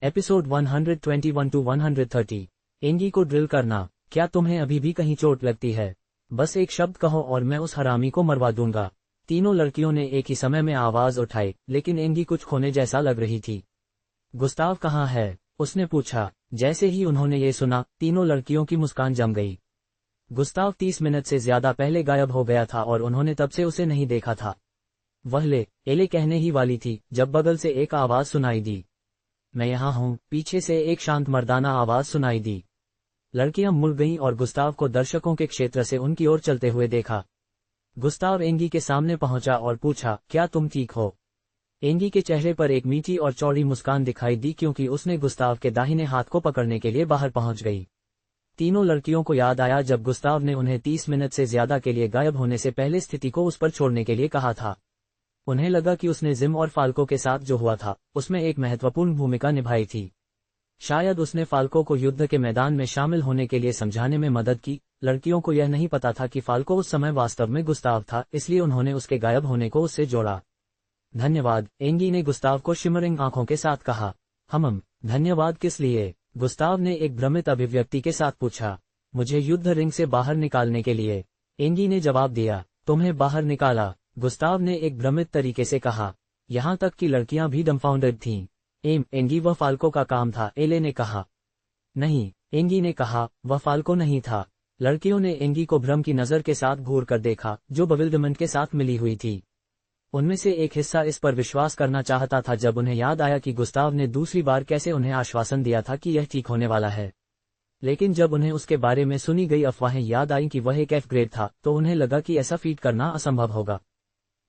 Episode 121 to 130। Angry को drill करना। क्या तुम्हें अभी भी कहीं चोट लगती है? बस एक शब्द कहो और मैं उस हरामी को मरवा दूंगा। तीनों लड़कियों ने एक ही समय में आवाज उठाई, लेकिन एंगी कुछ खोने जैसा लग रही थी। गुस्ताव कहाँ है? उसने पूछा। जैसे ही उन्होंने ये सुना, तीनों लड़कियों की मुस्कान जम गई। गुस्ताव 30 मिनट से ज्यादा पहले गायब हो गया था और उन्होंने तब से उसे नहीं देखा था। वह एले कहने ही वाली थी जब बगल से एक आवाज सुनाई दी। मैं यहाँ हूँ, पीछे से एक शांत मर्दाना आवाज सुनाई दी। लड़कियां मुड़ गईं और गुस्ताव को दर्शकों के क्षेत्र से उनकी ओर चलते हुए देखा। गुस्ताव एंगी के सामने पहुंचा और पूछा, क्या तुम ठीक हो? एंगी के चेहरे पर एक मीठी और चौड़ी मुस्कान दिखाई दी क्योंकि उसने गुस्ताव के दाहिने हाथ को पकड़ने के लिए बाहर पहुंच गई। तीनों लड़कियों को याद आया जब गुस्ताव ने उन्हें 30 मिनट से ज्यादा के लिए गायब होने से पहले स्थिति को उस पर छोड़ने के लिए कहा था। उन्हें लगा कि उसने जिम और फाल्को के साथ जो हुआ था, उसमें एक महत्वपूर्ण भूमिका निभाई थी। शायद उसने फाल्को को युद्ध के मैदान में शामिल होने के लिए समझाने में मदद की। लड़कियों को यह नहीं पता था कि फाल्को उस समय वास्तव में गुस्ताव था, इसलिए उन्होंने उसके गायब होने को उससे जोड़ा। धन्यवाद, एंगी ने गुस्ताव को शिमरिंग आंखों के साथ कहा। धन्यवाद किस लिए? गुस्ताव ने एक भ्रमित अभिव्यक्ति के साथ पूछा। मुझे युद्ध रिंग से बाहर निकालने के लिए, एंगी ने जवाब दिया। तुम्हें बाहर निकाला? गुस्ताव ने एक भ्रमित तरीके से कहा। यहाँ तक कि लड़कियां भी डम्फाउंडेड थीं। एंगी, वह फाल्को का काम था, एले ने कहा। नहीं, एंगी ने कहा, वह फाल्को नहीं था। लड़कियों ने एंगी को भ्रम की नजर के साथ घूर कर देखा, जो बविल्डरमेंट के साथ मिली हुई थी। उनमें से एक हिस्सा इस पर विश्वास करना चाहता था जब उन्हें याद आया कि गुस्ताव ने दूसरी बार कैसे उन्हें आश्वासन दिया था कि यह ठीक होने वाला है। लेकिन जब उन्हें उसके बारे में सुनी गई अफवाहें याद आईं कि वह एक एफ ग्रेड था, तो उन्हें लगा कि ऐसा फीड करना असंभव होगा।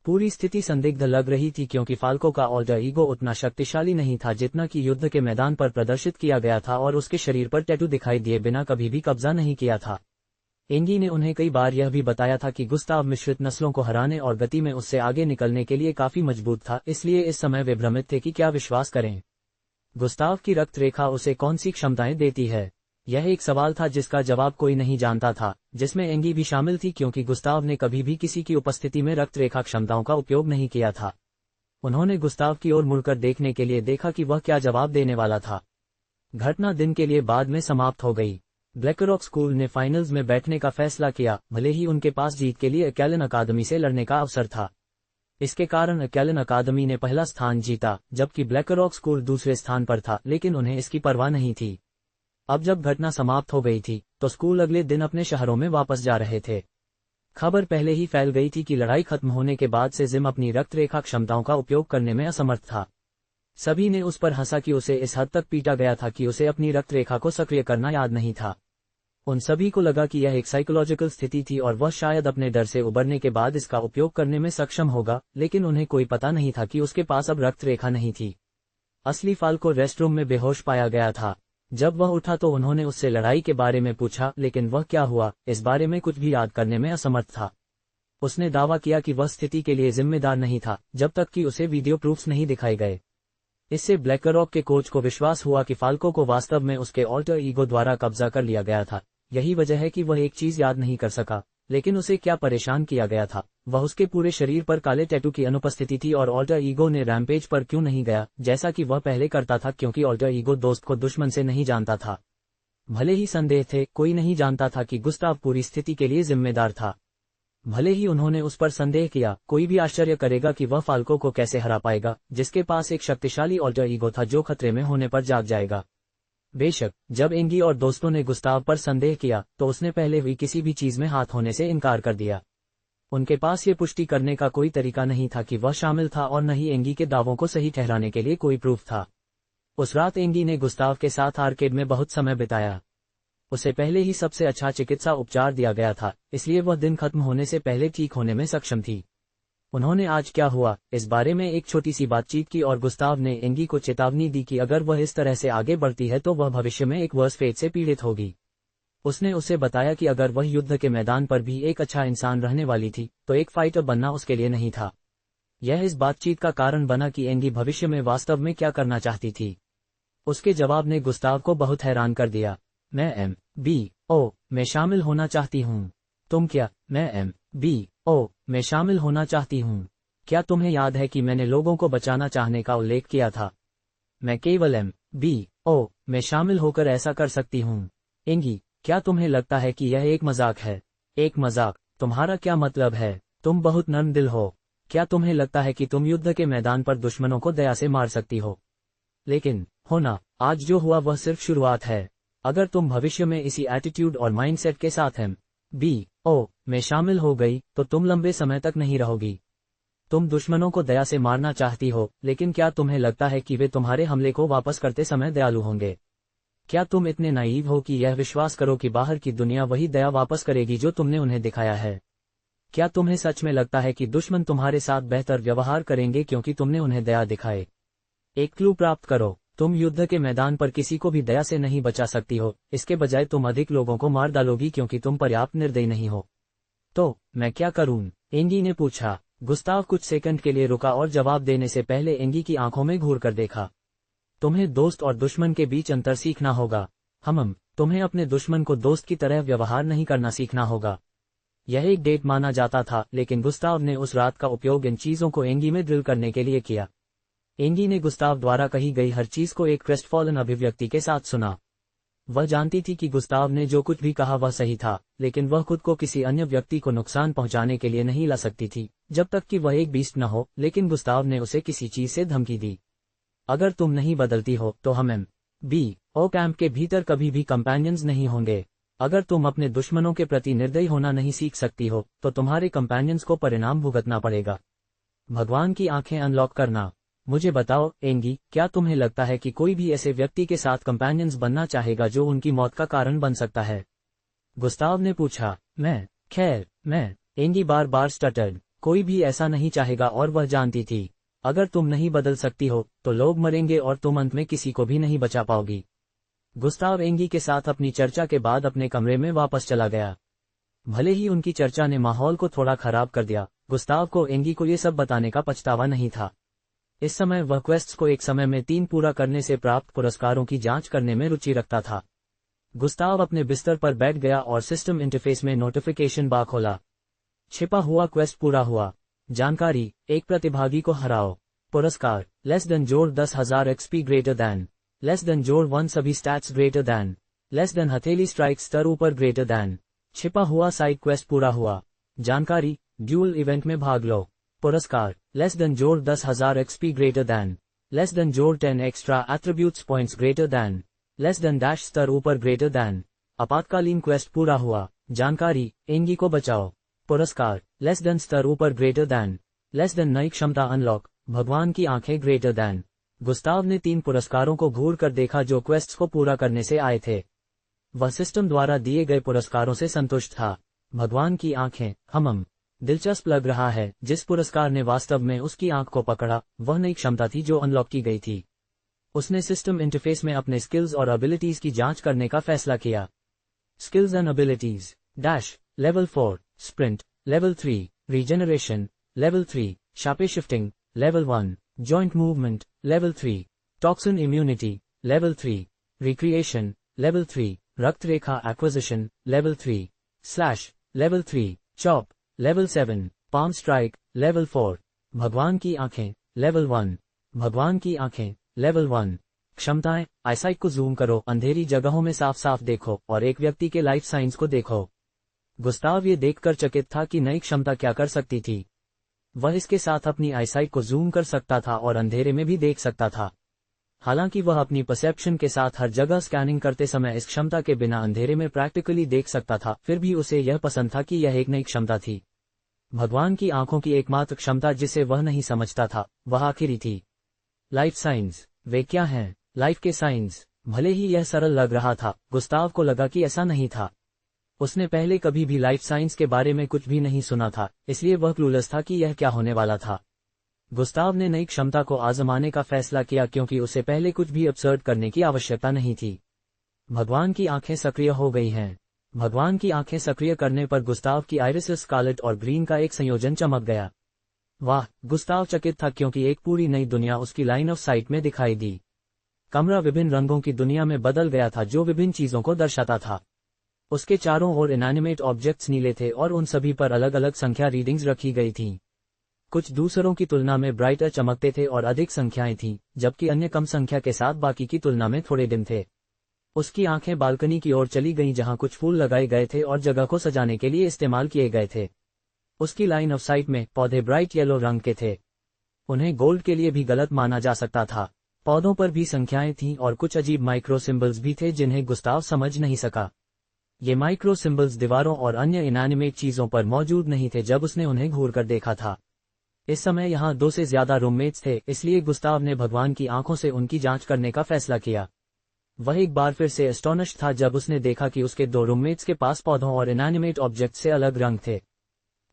पूरी स्थिति संदिग्ध लग रही थी क्योंकि फाल्को का ऑल्टर ईगो उतना शक्तिशाली नहीं था जितना कि युद्ध के मैदान पर प्रदर्शित किया गया था और उसके शरीर पर टैटू दिखाई दिए बिना कभी भी कब्जा नहीं किया था। एंगी ने उन्हें कई बार यह भी बताया था कि गुस्ताव मिश्रित नस्लों को हराने और गति में उससे आगे निकलने के लिए काफी मजबूत था, इसलिए इस समय वे भ्रमित थे कि क्या विश्वास करें। गुस्ताव की रक्त रेखा उसे कौन सी क्षमताएं देती है? यह एक सवाल था जिसका जवाब कोई नहीं जानता था, जिसमें एंगी भी शामिल थी क्योंकि गुस्ताव ने कभी भी किसी की उपस्थिति में रक्त रेखा क्षमताओं का उपयोग नहीं किया था। उन्होंने गुस्ताव की ओर मुड़कर देखने के लिए देखा कि वह क्या जवाब देने वाला था। घटना दिन के लिए बाद में समाप्त हो गई। ब्लैकरॉक स्कूल ने फाइनल्स में बैठने का फैसला किया, भले ही उनके पास जीत के लिए अकेलन अकादमी से लड़ने का अवसर था। इसके कारण अकेलन अकादमी ने पहला स्थान जीता, जबकि ब्लैकरॉक स्कूल दूसरे स्थान पर था, लेकिन उन्हें इसकी परवाह नहीं थी। अब जब घटना समाप्त हो गई थी, तो स्कूल अगले दिन अपने शहरों में वापस जा रहे थे। खबर पहले ही फैल गई थी कि लड़ाई खत्म होने के बाद से जिम अपनी रक्त रेखा क्षमताओं का उपयोग करने में असमर्थ था। सभी ने उस पर हंसा कि उसे इस हद तक पीटा गया था कि उसे अपनी रक्त रेखा को सक्रिय करना याद नहीं था। उन सभी को लगा कि यह एक साइकोलॉजिकल स्थिति थी और वह शायद अपने डर से उबरने के बाद इसका उपयोग करने में सक्षम होगा, लेकिन उन्हें कोई पता नहीं था कि उसके पास अब रक्त रेखा नहीं थी। असली फाल्को रेस्टरूम में बेहोश पाया गया था। जब वह उठा तो उन्होंने उससे लड़ाई के बारे में पूछा, लेकिन वह क्या हुआ, इस बारे में कुछ भी याद करने में असमर्थ था। उसने दावा किया कि वह स्थिति के लिए जिम्मेदार नहीं था, जब तक कि उसे वीडियो प्रूफ्स नहीं दिखाए गए। इससे ब्लैकरॉक के कोच को विश्वास हुआ कि फाल्को को वास्तव में उसके ऑल्टर ईगो द्वारा कब्जा कर लिया गया था। यही वजह है कि वह एक चीज याद नहीं कर सका, लेकिन उसे क्या परेशान किया गया था, वह उसके पूरे शरीर पर काले टैटू की अनुपस्थिति थी और ऑल्टर ईगो ने रैम्पेज पर क्यों नहीं गया, जैसा कि वह पहले करता था, क्योंकि ऑल्टर ईगो दोस्त को दुश्मन से नहीं जानता था। भले ही संदेह थे, कोई नहीं जानता था कि गुस्ताव पूरी स्थिति के लिए जिम्मेदार था। भले ही उन्होंने उस पर संदेह किया, कोई भी आश्चर्य करेगा कि वह फाल्को को कैसे हरा पाएगा, जिसके पास एक शक्तिशाली ऑल्टर ईगो था जो खतरे में होने पर जाग जाएगा। बेशक, जब एंगी और दोस्तों ने गुस्ताव पर संदेह किया, तो उसने पहले हुई किसी भी चीज में हाथ होने से इनकार कर दिया। उनके पास ये पुष्टि करने का कोई तरीका नहीं था कि वह शामिल था और न ही एंगी के दावों को सही ठहराने के लिए कोई प्रूफ था। उस रात एंगी ने गुस्ताव के साथ आर्केड में बहुत समय बिताया। उसे पहले ही सबसे अच्छा चिकित्सा उपचार दिया गया था, इसलिए वह दिन खत्म होने से पहले ठीक होने में सक्षम थी। उन्होंने आज क्या हुआ, इस बारे में एक छोटी सी बातचीत की और गुस्ताव ने एंगी को चेतावनी दी कि अगर वह इस तरह से आगे बढ़ती है तो वह भविष्य में एक वर्स फेट से पीड़ित होगी। उसने उसे बताया कि अगर वह युद्ध के मैदान पर भी एक अच्छा इंसान रहने वाली थी, तो एक फाइटर बनना उसके लिए नहीं था। यह इस बातचीत का कारण बना कि एंगी भविष्य में वास्तव में क्या करना चाहती थी। उसके जवाब ने गुस्ताव को बहुत हैरान कर दिया। मैं MBO में शामिल होना चाहती हूँ। तुम क्या? मैं MBO में शामिल होना चाहती हूँ। क्या तुम्हें याद है कि मैंने लोगों को बचाना चाहने का उल्लेख किया था? मैं केवल MBO में शामिल होकर ऐसा कर सकती हूँ। एंगी, क्या तुम्हें लगता है कि यह एक मजाक है? एक मजाक? तुम्हारा क्या मतलब है? तुम बहुत नर्म दिल हो। क्या तुम्हें लगता है कि तुम युद्ध के मैदान पर दुश्मनों को दया से मार सकती हो? लेकिन होना, आज जो हुआ वह सिर्फ शुरुआत है। अगर तुम भविष्य में इसी एटीट्यूड और माइंडसेट के साथ MBO में शामिल हो गई तो तुम लंबे समय तक नहीं रहोगी। तुम दुश्मनों को दया से मारना चाहती हो, लेकिन क्या तुम्हें लगता है कि वे तुम्हारे हमले को वापस करते समय दयालु होंगे? क्या तुम इतने नाइव हो कि यह विश्वास करो कि बाहर की दुनिया वही दया वापस करेगी जो तुमने उन्हें दिखाया है? क्या तुम्हें सच में लगता है कि दुश्मन तुम्हारे साथ बेहतर व्यवहार करेंगे क्योंकि तुमने उन्हें दया दिखाए? एक क्लू प्राप्त करो, तुम युद्ध के मैदान पर किसी को भी दया से नहीं बचा सकती हो, इसके बजाय तुम अधिक लोगों को मार डालोगी क्योंकि तुम पर्याप्त निर्दयी नहीं हो। तो मैं क्या करूं? एंगी ने पूछा। गुस्ताव कुछ सेकंड के लिए रुका और जवाब देने से पहले एंगी की आंखों में घूर कर देखा। तुम्हें दोस्त और दुश्मन के बीच अंतर सीखना होगा। तुम्हें अपने दुश्मन को दोस्त की तरह व्यवहार नहीं करना सीखना होगा। यह एक डेट माना जाता था, लेकिन गुस्ताव ने उस रात का उपयोग इन चीजों को एंगी में ड्रिल करने के लिए किया। एंगी ने गुस्ताव द्वारा कही गई हर चीज को एक क्रेस्टफॉलन अभिव्यक्ति के साथ सुना। वह जानती थी कि गुस्ताव ने जो कुछ भी कहा वह सही था, लेकिन वह खुद को किसी अन्य व्यक्ति को नुकसान पहुंचाने के लिए नहीं ला सकती थी, जब तक कि वह एक बीस्ट न हो। लेकिन गुस्ताव ने उसे किसी चीज से धमकी दी। अगर तुम नहीं बदलती हो तो हम MBO कैंप के भीतर कभी भी कंपेनियंस नहीं होंगे। अगर तुम अपने दुश्मनों के प्रति निर्दयी होना नहीं सीख सकती हो तो तुम्हारे कंपेनियंस को परिणाम भुगतना पड़ेगा। भगवान की आंखें अनलॉक करना। मुझे बताओ एंगी, क्या तुम्हें लगता है कि कोई भी ऐसे व्यक्ति के साथ कंपेनियंस बनना चाहेगा जो उनकी मौत का कारण बन सकता है? गुस्ताव ने पूछा। मैं एंगी बार बार स्टटर्ड। कोई भी ऐसा नहीं चाहेगा और वह जानती थी, अगर तुम नहीं बदल सकती हो तो लोग मरेंगे और तुम अंत में किसी को भी नहीं बचा पाओगी। गुस्ताव एंगी के साथ अपनी चर्चा के बाद अपने कमरे में वापस चला गया। भले ही उनकी चर्चा ने माहौल को थोड़ा खराब कर दिया, गुस्ताव को एंगी को ये सब बताने का पछतावा नहीं था। इस समय वह क्वेस्ट्स को एक समय में 3 पूरा करने से प्राप्त पुरस्कारों की जांच करने में रुचि रखता था। गुस्ताव अपने बिस्तर पर बैठ गया और सिस्टम इंटरफेस में नोटिफिकेशन बार खोला। छिपा हुआ क्वेस्ट पूरा हुआ। जानकारी, एक प्रतिभागी को हराओ। पुरस्कार, लेस देन जोड़ 10,000 XP greater than, less then जोड़ 1 सभी stats greater than, less then हथेली स्ट्राइक स्तर ऊपर ग्रेटर दैन। छिपा हुआ साइड क्वेस्ट पूरा हुआ। जानकारी, ड्यूल इवेंट में भाग लो। पुरस्कार, लेस देन जोड़ 10,000 XP greater than, less then जोड़ 10 extra attributes points greater than, less then dash स्तर ऊपर ग्रेटर दैन। आपातकालीन क्वेस्ट पूरा हुआ। जानकारी, एंगी को बचाओ। पुरस्कार, लेस देन स्तर ऊपर ग्रेटर दैन, लेस देन नई क्षमता अनलॉक, भगवान की आंखें ग्रेटर दैन। गुस्ताव ने 3 पुरस्कारों को घूर कर देखा जो क्वेस्ट्स को पूरा करने से आए थे। वह सिस्टम द्वारा दिए गए पुरस्कारों से संतुष्ट था। भगवान की आंखें, दिलचस्प लग रहा है। जिस पुरस्कार ने वास्तव में उसकी आंख को पकड़ा वह नई क्षमता थी जो अनलॉक की गई थी। उसने सिस्टम इंटरफेस में अपने स्किल्स और एबिलिटीज की जांच करने का फैसला किया। Skills and abilities, dash level 4, sprint level 3, regeneration level 3, shape shifting level 1, joint movement level 3, toxin immunity level 3, recreation level 3, रक्त रेखा acquisition level 3, slash level 3, chop level 7, palm strike level 4। भगवान की आंखें लेवल 1, भगवान की आंखें लेवल 1। क्षमताएं, eyesight को जूम करो, अंधेरी जगहों में साफ साफ देखो और एक व्यक्ति के लाइफ साइंस को देखो। गुस्ताव ये देखकर चकित था कि नई क्षमता क्या कर सकती थी। वह इसके साथ अपनी आईसाइट को जूम कर सकता था और अंधेरे में भी देख सकता था। हालांकि वह अपनी परसेप्शन के साथ हर जगह स्कैनिंग करते समय इस क्षमता के बिना अंधेरे में प्रैक्टिकली देख सकता था, फिर भी उसे यह पसंद था कि यह एक नई क्षमता थी। भगवान की आंखों की एकमात्र क्षमता जिसे वह नहीं समझता था वह आखिरी थी। लाइफ साइंस, वे क्या हैं? लाइफ के साइंस। भले ही यह सरल लग रहा था, गुस्ताव को लगा कि ऐसा नहीं था। उसने पहले कभी भी लाइफ साइंस के बारे में कुछ भी नहीं सुना था, इसलिए वह क्लूलेस था कि यह क्या होने वाला था। गुस्ताव ने नई क्षमता को आजमाने का फैसला किया क्योंकि उसे पहले कुछ भी अपसर्ट करने की आवश्यकता नहीं थी। भगवान की आंखें सक्रिय हो गई हैं। भगवान की आंखें सक्रिय करने पर गुस्ताव की आइरिस स्कारलेट और ग्रीन का एक संयोजन चमक गया। वाह, गुस्ताव चकित था क्योंकि एक पूरी नई दुनिया उसकी लाइन ऑफ साइट में दिखाई दी। कमरा विभिन्न रंगों की दुनिया में बदल गया था जो विभिन्न चीजों को दर्शाता था। उसके चारों ओर इनएनिमेट ऑब्जेक्ट्स नीले थे और उन सभी पर अलग अलग संख्या रीडिंग्स रखी गई थीं। कुछ दूसरों की तुलना में ब्राइटर चमकते थे और अधिक संख्याएं थीं, जबकि अन्य कम संख्या के साथ बाकी की तुलना में थोड़े डिम थे। उसकी आंखें बालकनी की ओर चली गईं जहां कुछ फूल लगाए गए थे और जगह को सजाने के लिए इस्तेमाल किए गए थे। उसकी लाइन ऑफ साइट में पौधे ब्राइट येलो रंग के थे। उन्हें गोल्ड के लिए भी गलत माना जा सकता था। पौधों पर भी संख्याएं थीं और कुछ अजीब माइक्रो सिंबल्स भी थे जिन्हें गुस्ताव समझ नहीं सका। ये माइक्रो सिंबल्स दीवारों और अन्य इनएनिमेट चीजों पर मौजूद नहीं थे जब उसने उन्हें घूरकर देखा था। इस समय यहाँ 2 से ज्यादा रूममेट्स थे, इसलिए गुस्ताव ने भगवान की आंखों से उनकी जांच करने का फैसला किया। वह एक बार फिर से एस्टोनिश था जब उसने देखा कि उसके 2 रूममेट्स के पास पौधों और इनएनिमेट ऑब्जेक्ट से अलग रंग थे।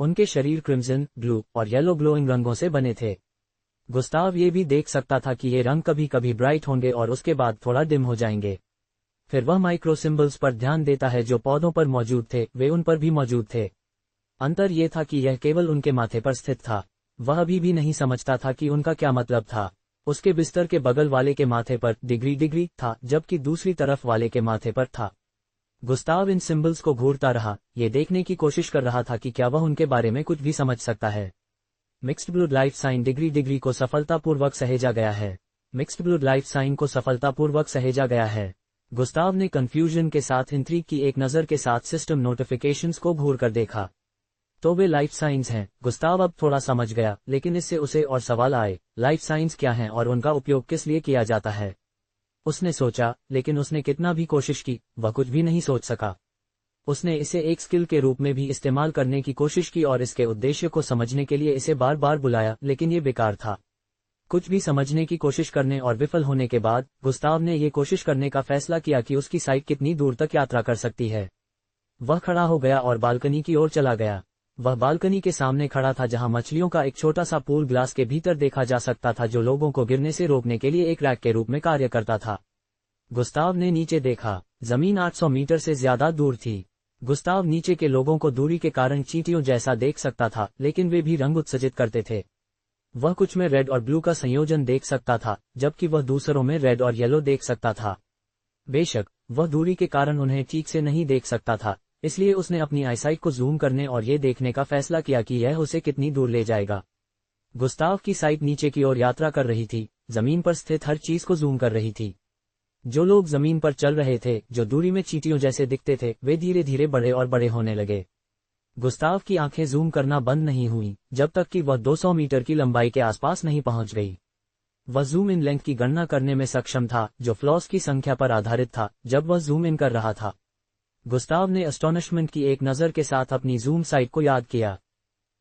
उनके शरीर क्रिम्सन, ब्लू और येलो ग्लोइंग रंगों से बने थे। गुस्ताव ये भी देख सकता था कि ये रंग कभी कभी ब्राइट होंगे और उसके बाद थोड़ा डिम हो जाएंगे। फिर वह माइक्रो सिंबल्स पर ध्यान देता है जो पौधों पर मौजूद थे, वे उन पर भी मौजूद थे। अंतर यह था कि यह केवल उनके माथे पर स्थित था। वह अभी भी नहीं समझता था कि उनका क्या मतलब था। उसके बिस्तर के बगल वाले के माथे पर डिग्री था, जबकि दूसरी तरफ वाले के माथे पर था। गुस्ताव इन सिंबल्स को घूरता रहा, ये देखने की कोशिश कर रहा था कि क्या वह उनके बारे में कुछ भी समझ सकता है। Mixed blood life sign degree को सफलतापूर्वक सहेजा गया है। मिक्स्ड ब्लड लाइफ साइन को सफलतापूर्वक सहेजा गया है। गुस्ताव ने कंफ्यूजन के साथ इंट्रीग की एक नज़र के साथ सिस्टम नोटिफिकेशंस को घूर कर देखा। तो वे लाइफ साइंस हैं। गुस्ताव अब थोड़ा समझ गया, लेकिन इससे उसे और सवाल आए, लाइफ साइंस क्या हैं और उनका उपयोग किस लिए किया जाता है। उसने सोचा, लेकिन उसने कितना भी कोशिश की, वह कुछ भी नहीं सोच सका। उसने इसे एक स्किल के रूप में भी इस्तेमाल करने की कोशिश की और इसके उद्देश्य को समझने के लिए इसे बार बार बुलाया, लेकिन ये बेकार था। कुछ भी समझने की कोशिश करने और विफल होने के बाद गुस्ताव ने ये कोशिश करने का फैसला किया कि उसकी साइट कितनी दूर तक यात्रा कर सकती है। वह खड़ा हो गया और बालकनी की ओर चला गया। वह बालकनी के सामने खड़ा था जहां मछलियों का एक छोटा सा पूल ग्लास के भीतर देखा जा सकता था जो लोगों को गिरने से रोकने के लिए एक रैक के रूप में कार्य करता था। गुस्ताव ने नीचे देखा। जमीन 800 मीटर से ज्यादा दूर थी। गुस्ताव नीचे के लोगों को दूरी के कारण चींटियों जैसा देख सकता था, लेकिन वे भी रंग उत्सर्जित करते थे। वह कुछ में रेड और ब्लू का संयोजन देख सकता था, जबकि वह दूसरों में रेड और येलो देख सकता था। बेशक वह दूरी के कारण उन्हें ठीक से नहीं देख सकता था, इसलिए उसने अपनी आईसाइट को जूम करने और ये देखने का फैसला किया कि यह उसे कितनी दूर ले जाएगा। गुस्ताव की साइट नीचे की ओर यात्रा कर रही थी, जमीन पर स्थित हर चीज को जूम कर रही थी। जो लोग जमीन पर चल रहे थे, जो दूरी में चींटियों जैसे दिखते थे, वे धीरे धीरे बड़े और बड़े होने लगे। गुस्ताव की आंखें जूम करना बंद नहीं हुई जब तक कि वह 200 मीटर की लंबाई के आसपास नहीं पहुंच गई। वह जूम इन लेंथ की गणना करने में सक्षम था, जो फ्लॉस की संख्या पर आधारित था जब वह जूम इन कर रहा था। गुस्ताव ने एस्टोनिशमेंट की एक नज़र के साथ अपनी जूम साइट को याद किया।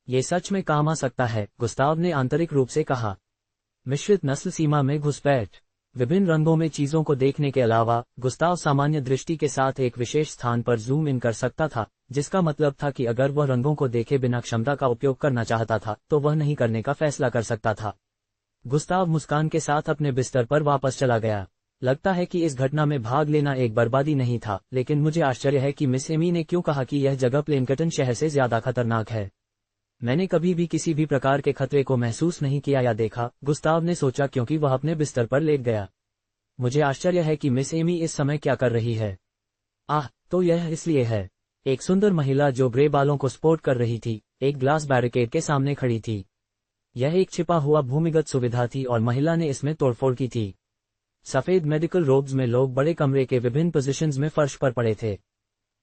ये सच में काम आ सकता है, गुस्ताव ने आंतरिक रूप से कहा। मिश्रित नस्ल सीमा में घुसपैठ। विभिन्न रंगों में चीजों को देखने के अलावा गुस्ताव सामान्य दृष्टि के साथ एक विशेष स्थान पर जूम इन कर सकता था, जिसका मतलब था कि अगर वह रंगों को देखे बिना क्षमता का उपयोग करना चाहता था तो वह नहीं करने का फैसला कर सकता था। गुस्ताव मुस्कान के साथ अपने बिस्तर पर वापस चला गया। लगता है कि इस घटना में भाग लेना एक बर्बादी नहीं था, लेकिन मुझे आश्चर्य है कि मिस एमी ने क्यों कहा कि यह जगह प्लेनकटन शहर से ज्यादा खतरनाक है। मैंने कभी भी किसी भी प्रकार के खतरे को महसूस नहीं किया या देखा, गुस्ताव ने सोचा, क्योंकि वह अपने बिस्तर पर लेट गया। मुझे आश्चर्य है कि मिस एमी इस समय क्या कर रही है। तो यह इसलिए है। एक सुंदर महिला जो ग्रे बालों को स्पोर्ट कर रही थी, एक ग्लास बैरिकेड के सामने खड़ी थी। यह एक छिपा हुआ भूमिगत सुविधा थी और महिला ने इसमें तोड़फोड़ की थी। सफेद मेडिकल रोब्स में लोग बड़े कमरे के विभिन्न पोजीशंस में फर्श पर पड़े थे।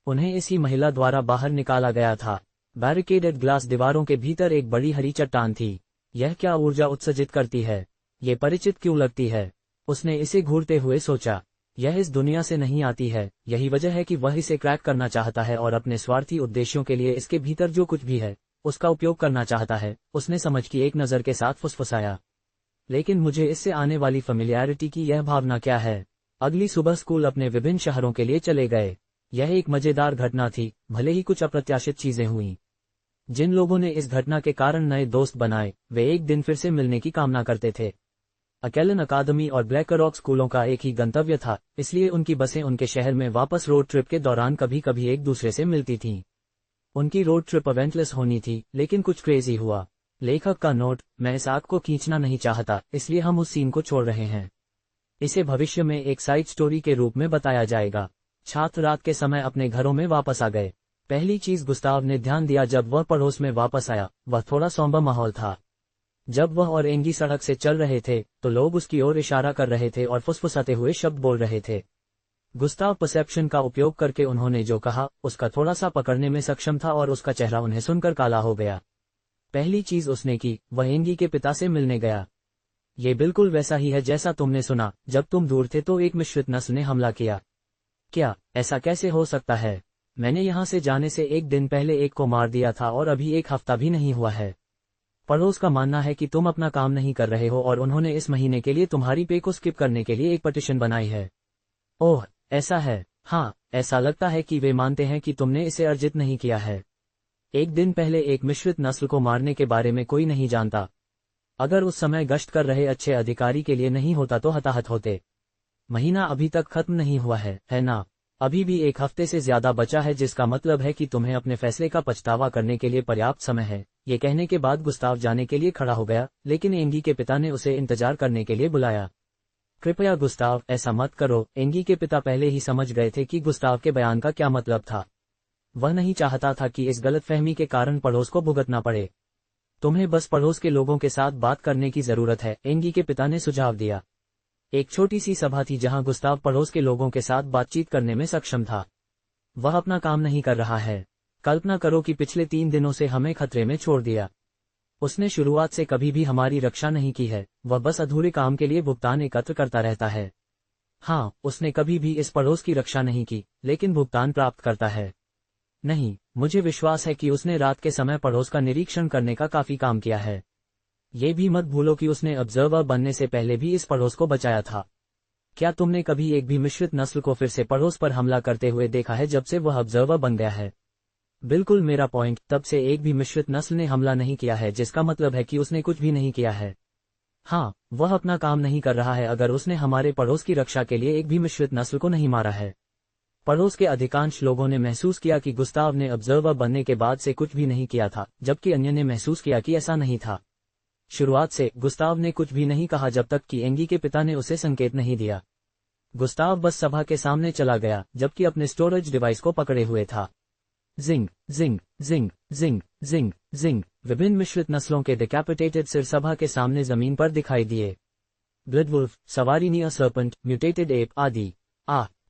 उन्हें इसी महिला द्वारा बाहर निकाला गया था। बैरिकेडेड ग्लास दीवारों के भीतर एक बड़ी हरी चट्टान थी। यह क्या ऊर्जा उत्सर्जित करती है? ये परिचित क्यों लगती है? उसने इसे घूरते हुए सोचा। यह इस दुनिया से नहीं आती है, यही वजह है कि वह इसे क्रैक करना चाहता है और अपने स्वार्थी उद्देश्यों के लिए इसके भीतर जो कुछ भी है उसका उपयोग करना चाहता है। उसने समझ की एक नज़र के साथ फुसफुसाया। लेकिन मुझे इससे आने वाली फेमिलियरिटी की यह भावना क्या है? अगली सुबह स्कूल अपने विभिन्न शहरों के लिए चले गए। यह एक मजेदार घटना थी, भले ही कुछ अप्रत्याशित चीजें हुईं। जिन लोगों ने इस घटना के कारण नए दोस्त बनाए, वे एक दिन फिर से मिलने की कामना करते थे। अकेलन अकादमी और ब्लैक रॉक स्कूलों का एक ही गंतव्य था, इसलिए उनकी बसें उनके शहर में वापस रोड ट्रिप के दौरान कभी कभी एक दूसरे से मिलती थीं। उनकी रोड ट्रिप इवेंटलेस होनी थी, लेकिन कुछ क्रेजी हुआ। लेखक का नोट: मैं इस आग को खींचना नहीं चाहता, इसलिए हम उस सीन को छोड़ रहे हैं। इसे भविष्य में एक साइड स्टोरी के रूप में बताया जाएगा। छात्र रात के समय अपने घरों में वापस आ गए। पहली चीज गुस्ताव ने ध्यान दिया जब वह पड़ोस में वापस आया, वह थोड़ा सौंबा माहौल था। जब वह और एंगी सड़क से चल रहे थे तो लोग उसकी ओर इशारा कर रहे थे और फुसफुसाते हुए शब्द बोल रहे थे। गुस्ताव परसेप्शन का उपयोग करके उन्होंने जो कहा उसका थोड़ा सा पकड़ने में सक्षम था और उसका चेहरा उन्हें सुनकर काला हो गया। पहली चीज उसने की वह एंगी के पिता से मिलने गया। ये बिल्कुल वैसा ही है जैसा तुमने सुना, जब तुम दूर थे तो एक मिश्रित नस्ल ने हमला किया। क्या ऐसा कैसे हो सकता है? मैंने यहाँ से जाने से एक दिन पहले एक को मार दिया था और अभी एक हफ्ता भी नहीं हुआ है। पड़ोस का मानना है कि तुम अपना काम नहीं कर रहे हो और उन्होंने इस महीने के लिए तुम्हारी पे को स्किप करने के लिए एक पटिशन बनाई है। ओह, ऐसा है। हाँ, ऐसा लगता है कि वे मानते हैं कि तुमने इसे अर्जित नहीं किया है। एक दिन पहले एक मिश्रित नस्ल को मारने के बारे में कोई नहीं जानता। अगर उस समय गश्त कर रहे अच्छे अधिकारी के लिए नहीं होता तो हताहत होते। महीना अभी तक खत्म नहीं हुआ है ना? अभी भी एक हफ्ते से ज्यादा बचा है, जिसका मतलब है कि तुम्हें अपने फैसले का पछतावा करने के लिए पर्याप्त समय है। ये कहने के बाद गुस्ताव जाने के लिए खड़ा हो गया, लेकिन एंगी के पिता ने उसे इंतजार करने के लिए बुलाया। कृपया गुस्ताव, ऐसा मत करो। एंगी के पिता पहले ही समझ गए थे कि गुस्ताव के बयान का क्या मतलब था। वह नहीं चाहता था कि इस गलतफहमी के कारण पड़ोस को भुगतना पड़े। तुम्हें बस पड़ोस के लोगों के साथ बात करने की जरूरत है, एंगी के पिता ने सुझाव दिया। एक छोटी सी सभा थी जहां गुस्ताव पड़ोस के लोगों के साथ बातचीत करने में सक्षम था। वह अपना काम नहीं कर रहा है। कल्पना करो कि पिछले 3 दिनों से हमें खतरे में छोड़ दिया। उसने शुरुआत से कभी भी हमारी रक्षा नहीं की है। वह बस अधूरे काम के लिए भुगतान एकत्र करता रहता है। हाँ, उसने कभी भी इस पड़ोस की रक्षा नहीं की, लेकिन भुगतान प्राप्त करता है। नहीं, मुझे विश्वास है कि उसने रात के समय पड़ोस का निरीक्षण करने का काफी काम किया है। ये भी मत भूलो कि उसने ऑब्जर्वर बनने से पहले भी इस पड़ोस को बचाया था। क्या तुमने कभी एक भी मिश्रित नस्ल को फिर से पड़ोस पर हमला करते हुए देखा है जब से वह ऑब्जर्वर बन गया है? बिल्कुल मेरा पॉइंट, तब से एक भी मिश्रित नस्ल ने हमला नहीं किया है, जिसका मतलब है कि उसने कुछ भी नहीं किया है। हाँ, वह अपना काम नहीं कर रहा है अगर उसने हमारे पड़ोस की रक्षा के लिए एक भी मिश्रित नस्ल को नहीं मारा है। पड़ोस के अधिकांश लोगों ने महसूस किया कि गुस्ताव ने ऑब्जर्वर बनने के बाद से कुछ भी नहीं किया था, जबकि अन्य ने महसूस किया कि ऐसा नहीं था। शुरुआत से गुस्ताव ने कुछ भी नहीं कहा जब तक कि एंगी के पिता ने उसे संकेत नहीं दिया। गुस्ताव बस सभा के सामने चला गया, जबकि अपने स्टोरेज डिवाइस को पकड़े हुए था। जिंग जिंग जिंग जिंग जिंग जिंग। विभिन्न मिश्रित नस्लों के डिकैपिटेटेड सिर सभा के सामने जमीन पर दिखाई दिए। ब्लडवुल्फ, सवारी नियर सर्पेंट, म्यूटेटेड एप आदि।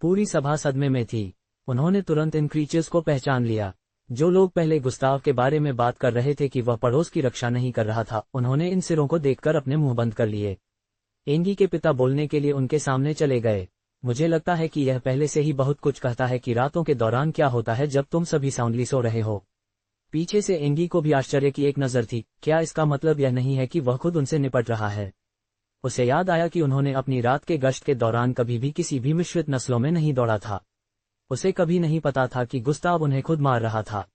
पूरी सभा सदमे में थी। उन्होंने तुरंत इन क्रीचर्स को पहचान लिया। जो लोग पहले गुस्ताव के बारे में बात कर रहे थे कि वह पड़ोस की रक्षा नहीं कर रहा था, उन्होंने इन सिरों को देखकर अपने मुंह बंद कर लिए। एंगी के पिता बोलने के लिए उनके सामने चले गए। मुझे लगता है कि यह पहले से ही बहुत कुछ कहता है कि रातों के दौरान क्या होता है जब तुम सभी साउंडली सो रहे हो। पीछे से एंगी को भी आश्चर्य की एक नजर थी। क्या इसका मतलब यह नहीं है कि वह खुद उनसे निपट रहा है? उसे याद आया कि उन्होंने अपनी रात के गश्त के दौरान कभी भी किसी भी मिश्रित नस्लों में नहीं दौड़ा था। उसे कभी नहीं पता था कि गुस्ताव उन्हें खुद मार रहा था।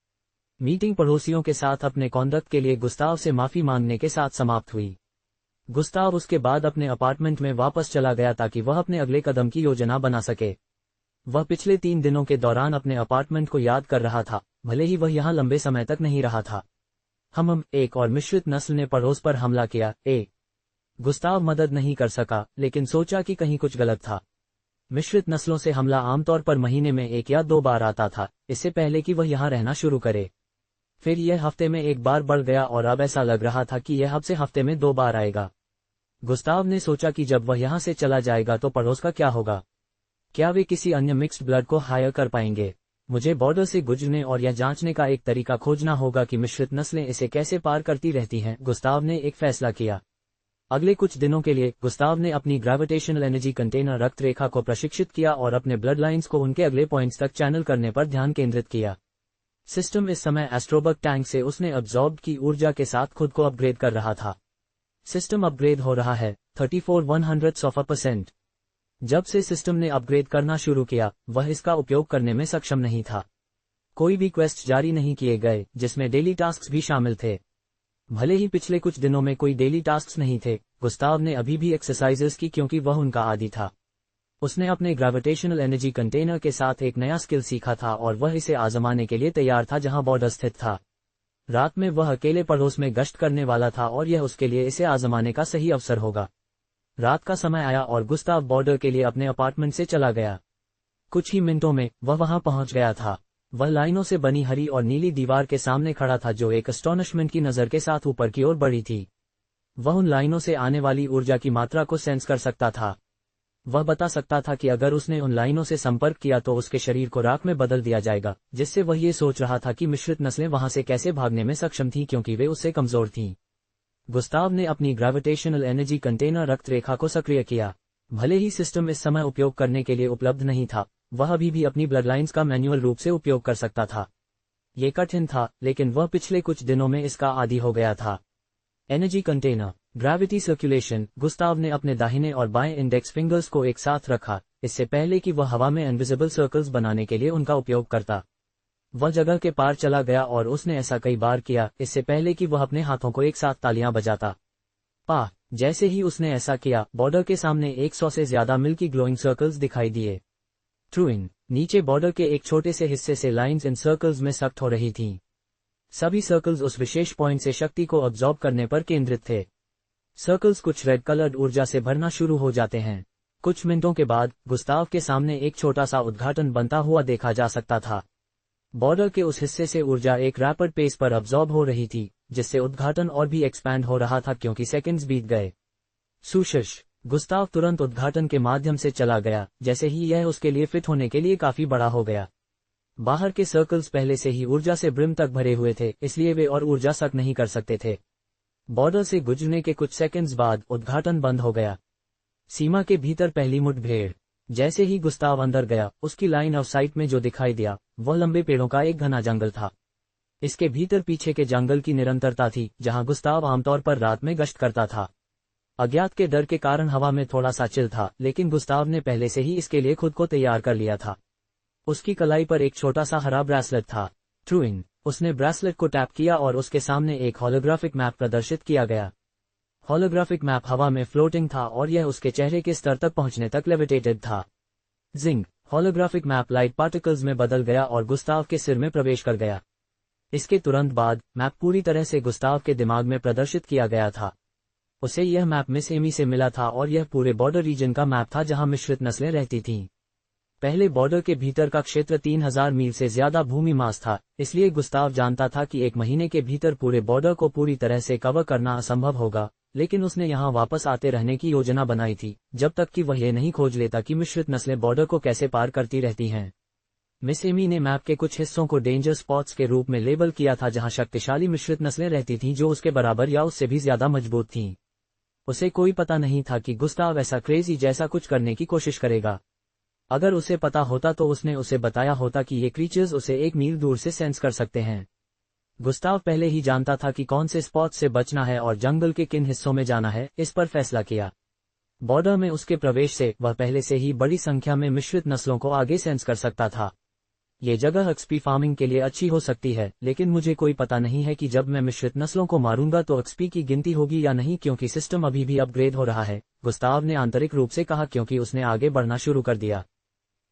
मीटिंग पड़ोसियों के साथ अपने कॉन्डक्ट के लिए गुस्ताव से माफी मांगने के साथ समाप्त हुई। गुस्ताव उसके बाद अपने अपार्टमेंट में वापस चला गया ताकि वह अपने अगले कदम की योजना बना सके। वह पिछले 3 दिनों के दौरान अपने अपार्टमेंट को याद कर रहा था, भले ही वह यहाँ लंबे समय तक नहीं रहा था। एक और मिश्रित नस्ल ने पड़ोस पर हमला किया। गुस्ताव मदद नहीं कर सका, लेकिन सोचा कि कहीं कुछ गलत था। मिश्रित नस्लों से हमला आमतौर पर महीने में 1 या 2 बार आता था, इससे पहले कि वह यहाँ रहना शुरू करे। फिर यह हफ्ते में 1 बार बढ़ गया और अब ऐसा लग रहा था कि यह अब से हफ्ते में 2 बार आएगा। गुस्ताव ने सोचा कि जब वह यहाँ से चला जाएगा तो पड़ोस का क्या होगा? क्या वे किसी अन्य मिक्स्ड ब्लड को हायर कर पाएंगे? मुझे बॉर्डर से गुजरने और यह जांचने का एक तरीका खोजना होगा कि मिश्रित नस्लें इसे कैसे पार करती रहती हैं। गुस्ताव ने एक फैसला किया। अगले कुछ दिनों के लिए गुस्ताव ने अपनी ग्रेविटेशनल एनर्जी कंटेनर रक्त रेखा को प्रशिक्षित किया और अपने ब्लड लाइन्स को उनके अगले पॉइंट्स तक चैनल करने पर ध्यान केंद्रित किया। सिस्टम इस समय एस्ट्रोबक टैंक से उसने अब्जॉर्ब की ऊर्जा के साथ खुद को अपग्रेड कर रहा था। सिस्टम अपग्रेड हो रहा है 34/100%। जब से सिस्टम ने अपग्रेड करना शुरू किया, वह इसका उपयोग करने में सक्षम नहीं था। कोई भी क्वेस्ट जारी नहीं किए गए, जिसमें डेली टास्क्स भी शामिल थे। भले ही पिछले कुछ दिनों में कोई डेली टास्क्स नहीं थे, गुस्ताव ने अभी भी एक्सरसाइजेस की क्योंकि वह उनका आदी था। उसने अपने ग्रेविटेशनल एनर्जी कंटेनर के साथ एक नया स्किल सीखा था और वह इसे आजमाने के लिए तैयार था जहां बॉर्डर स्थित था। रात में वह अकेले पड़ोस में गश्त करने वाला था और यह उसके लिए इसे आजमाने का सही अवसर होगा। रात का समय आया और गुस्ताव बॉर्डर के लिए अपने अपार्टमेंट से चला गया। कुछ ही मिनटों में वह वहां पहुंच गया था। वह लाइनों से बनी हरी और नीली दीवार के सामने खड़ा था जो एक एस्टॉनिशमेंट की नजर के साथ ऊपर की ओर बढ़ी थी। वह उन लाइनों से आने वाली ऊर्जा की मात्रा को सेंस कर सकता था। वह बता सकता था कि अगर उसने उन लाइनों से संपर्क किया तो उसके शरीर को राख में बदल दिया जाएगा, जिससे वह ये सोच रहा था कि मिश्रित नस्लें वहां से कैसे भागने में सक्षम थीं क्योंकि वे उससे कमजोर थीं। गुस्ताव ने अपनी ग्रेविटेशनल एनर्जी कंटेनर रक्त रेखा को सक्रिय किया। भले ही सिस्टम इस समय उपयोग करने के लिए उपलब्ध नहीं था, वह अभी भी अपनी ब्लडलाइंस का मैन्युअल रूप से उपयोग कर सकता था। ये कठिन था, लेकिन वह पिछले कुछ दिनों में इसका आदी हो गया था। Energy container, gravity circulation. Gustav ने अपने दाहिने और बाएं इंडेक्स फिंगर्स को एक साथ रखा, इससे पहले कि वह हवा में इनविजिबल सर्कल्स बनाने के लिए उनका उपयोग करता। वह जगह के पार चला गया और उसने ऐसा कई बार किया, इससे पहले कि वह अपने हाथों को एक साथ तालियां बजाता। पाह, जैसे ही उसने ऐसा किया, बॉर्डर के सामने 100 से ज्यादा मिल्की ग्लोइंग सर्कल्स दिखाई दिए। ट्रू इन, नीचे बॉर्डर के एक छोटे से हिस्से से लाइंस इन सर्कल्स में सख्त हो रही थीं। सभी सर्कल्स उस विशेष पॉइंट से शक्ति को अब्जॉर्ब करने पर केंद्रित थे। सर्कल्स कुछ रेड कलर्ड ऊर्जा से भरना शुरू हो जाते हैं। कुछ मिनटों के बाद गुस्ताव के सामने एक छोटा सा उद्घाटन बनता हुआ देखा जा सकता था। बॉर्डर के उस हिस्से से ऊर्जा एक रैपिड पेस पर अब्जॉर्ब हो रही थी, जिससे उद्घाटन और भी एक्सपैंड हो रहा था क्योंकि सेकंड्स बीत गए। सुशिश, गुस्ताव तुरंत उद्घाटन के माध्यम से चला गया, जैसे ही यह उसके लिए फिट होने के लिए काफी बड़ा हो गया। बाहर के सर्कल्स पहले से ही ऊर्जा से ब्रिम तक भरे हुए थे, इसलिए वे और ऊर्जा सक नहीं कर सकते थे। बॉर्डर से गुजरने के कुछ सेकंड्स बाद उद्घाटन बंद हो गया। सीमा के भीतर पहली मुठभेड़। जैसे ही गुस्ताव अंदर गया, उसकी लाइन ऑफ साइट में जो दिखाई दिया, वह लंबे पेड़ों का एक घना जंगल था। इसके भीतर पीछे के जंगल की निरंतरता थी, जहां गुस्ताव आमतौर पर रात में गश्त करता था। अज्ञात के डर के कारण हवा में थोड़ा सा चिल था, लेकिन गुस्ताव ने पहले से ही इसके लिए खुद को तैयार कर लिया था। उसकी कलाई पर एक छोटा सा हरा ब्रेसलेट था। ट्रू इन, उसने ब्रेसलेट को टैप किया और उसके सामने एक होलोग्राफिक मैप प्रदर्शित किया गया। होलोग्राफिक मैप हवा में फ्लोटिंग था और यह उसके चेहरे के स्तर तक पहुंचने तक लेविटेटेड था। जिंग, होलोग्राफिक मैप लाइट पार्टिकल्स में बदल गया और गुस्ताव के सिर में प्रवेश कर गया। इसके तुरंत बाद मैप पूरी तरह से गुस्ताव के दिमाग में प्रदर्शित किया गया था। उसे यह मैप मिस एमी से मिला था और यह पूरे बॉर्डर रीजन का मैप था जहां मिश्रित नस्लें रहती थीं। पहले बॉर्डर के भीतर का क्षेत्र 3000 मील से ज्यादा भूमि मास था, इसलिए गुस्ताव जानता था कि एक महीने के भीतर पूरे बॉर्डर को पूरी तरह से कवर करना असंभव होगा, लेकिन उसने यहां वापस आते रहने की योजना बनाई थी, जब तक कि वह यह नहीं खोज लेता कि मिश्रित नस्लें बॉर्डर को कैसे पार करती रहती हैं। मिस एमी ने मैप के कुछ हिस्सों को डेंजर स्पॉट्स के रूप में लेबल किया था जहां शक्तिशाली मिश्रित नस्लें रहती थीं जो उसके बराबर या उससे भी ज्यादा मजबूत थीं। उसे कोई पता नहीं था कि गुस्ताव ऐसा क्रेजी जैसा कुछ करने की कोशिश करेगा। अगर उसे पता होता तो उसने उसे बताया होता कि ये क्रीचर्स उसे 1 मील दूर से सेंस कर सकते हैं। गुस्ताव पहले ही जानता था कि कौन से स्पॉट से बचना है और जंगल के किन हिस्सों में जाना है, इस पर फैसला किया। बॉर्डर में उसके प्रवेश से वह पहले से ही बड़ी संख्या में मिश्रित नस्लों को आगे सेंस कर सकता था। ये जगह एक्सपी फार्मिंग के लिए अच्छी हो सकती है, लेकिन मुझे कोई पता नहीं है कि जब मैं मिश्रित नस्लों को मारूंगा तो एक्सपी की गिनती होगी या नहीं क्योंकि सिस्टम अभी भी अपग्रेड हो रहा है, गुस्ताव ने आंतरिक रूप से कहा क्योंकि उसने आगे बढ़ना शुरू कर दिया।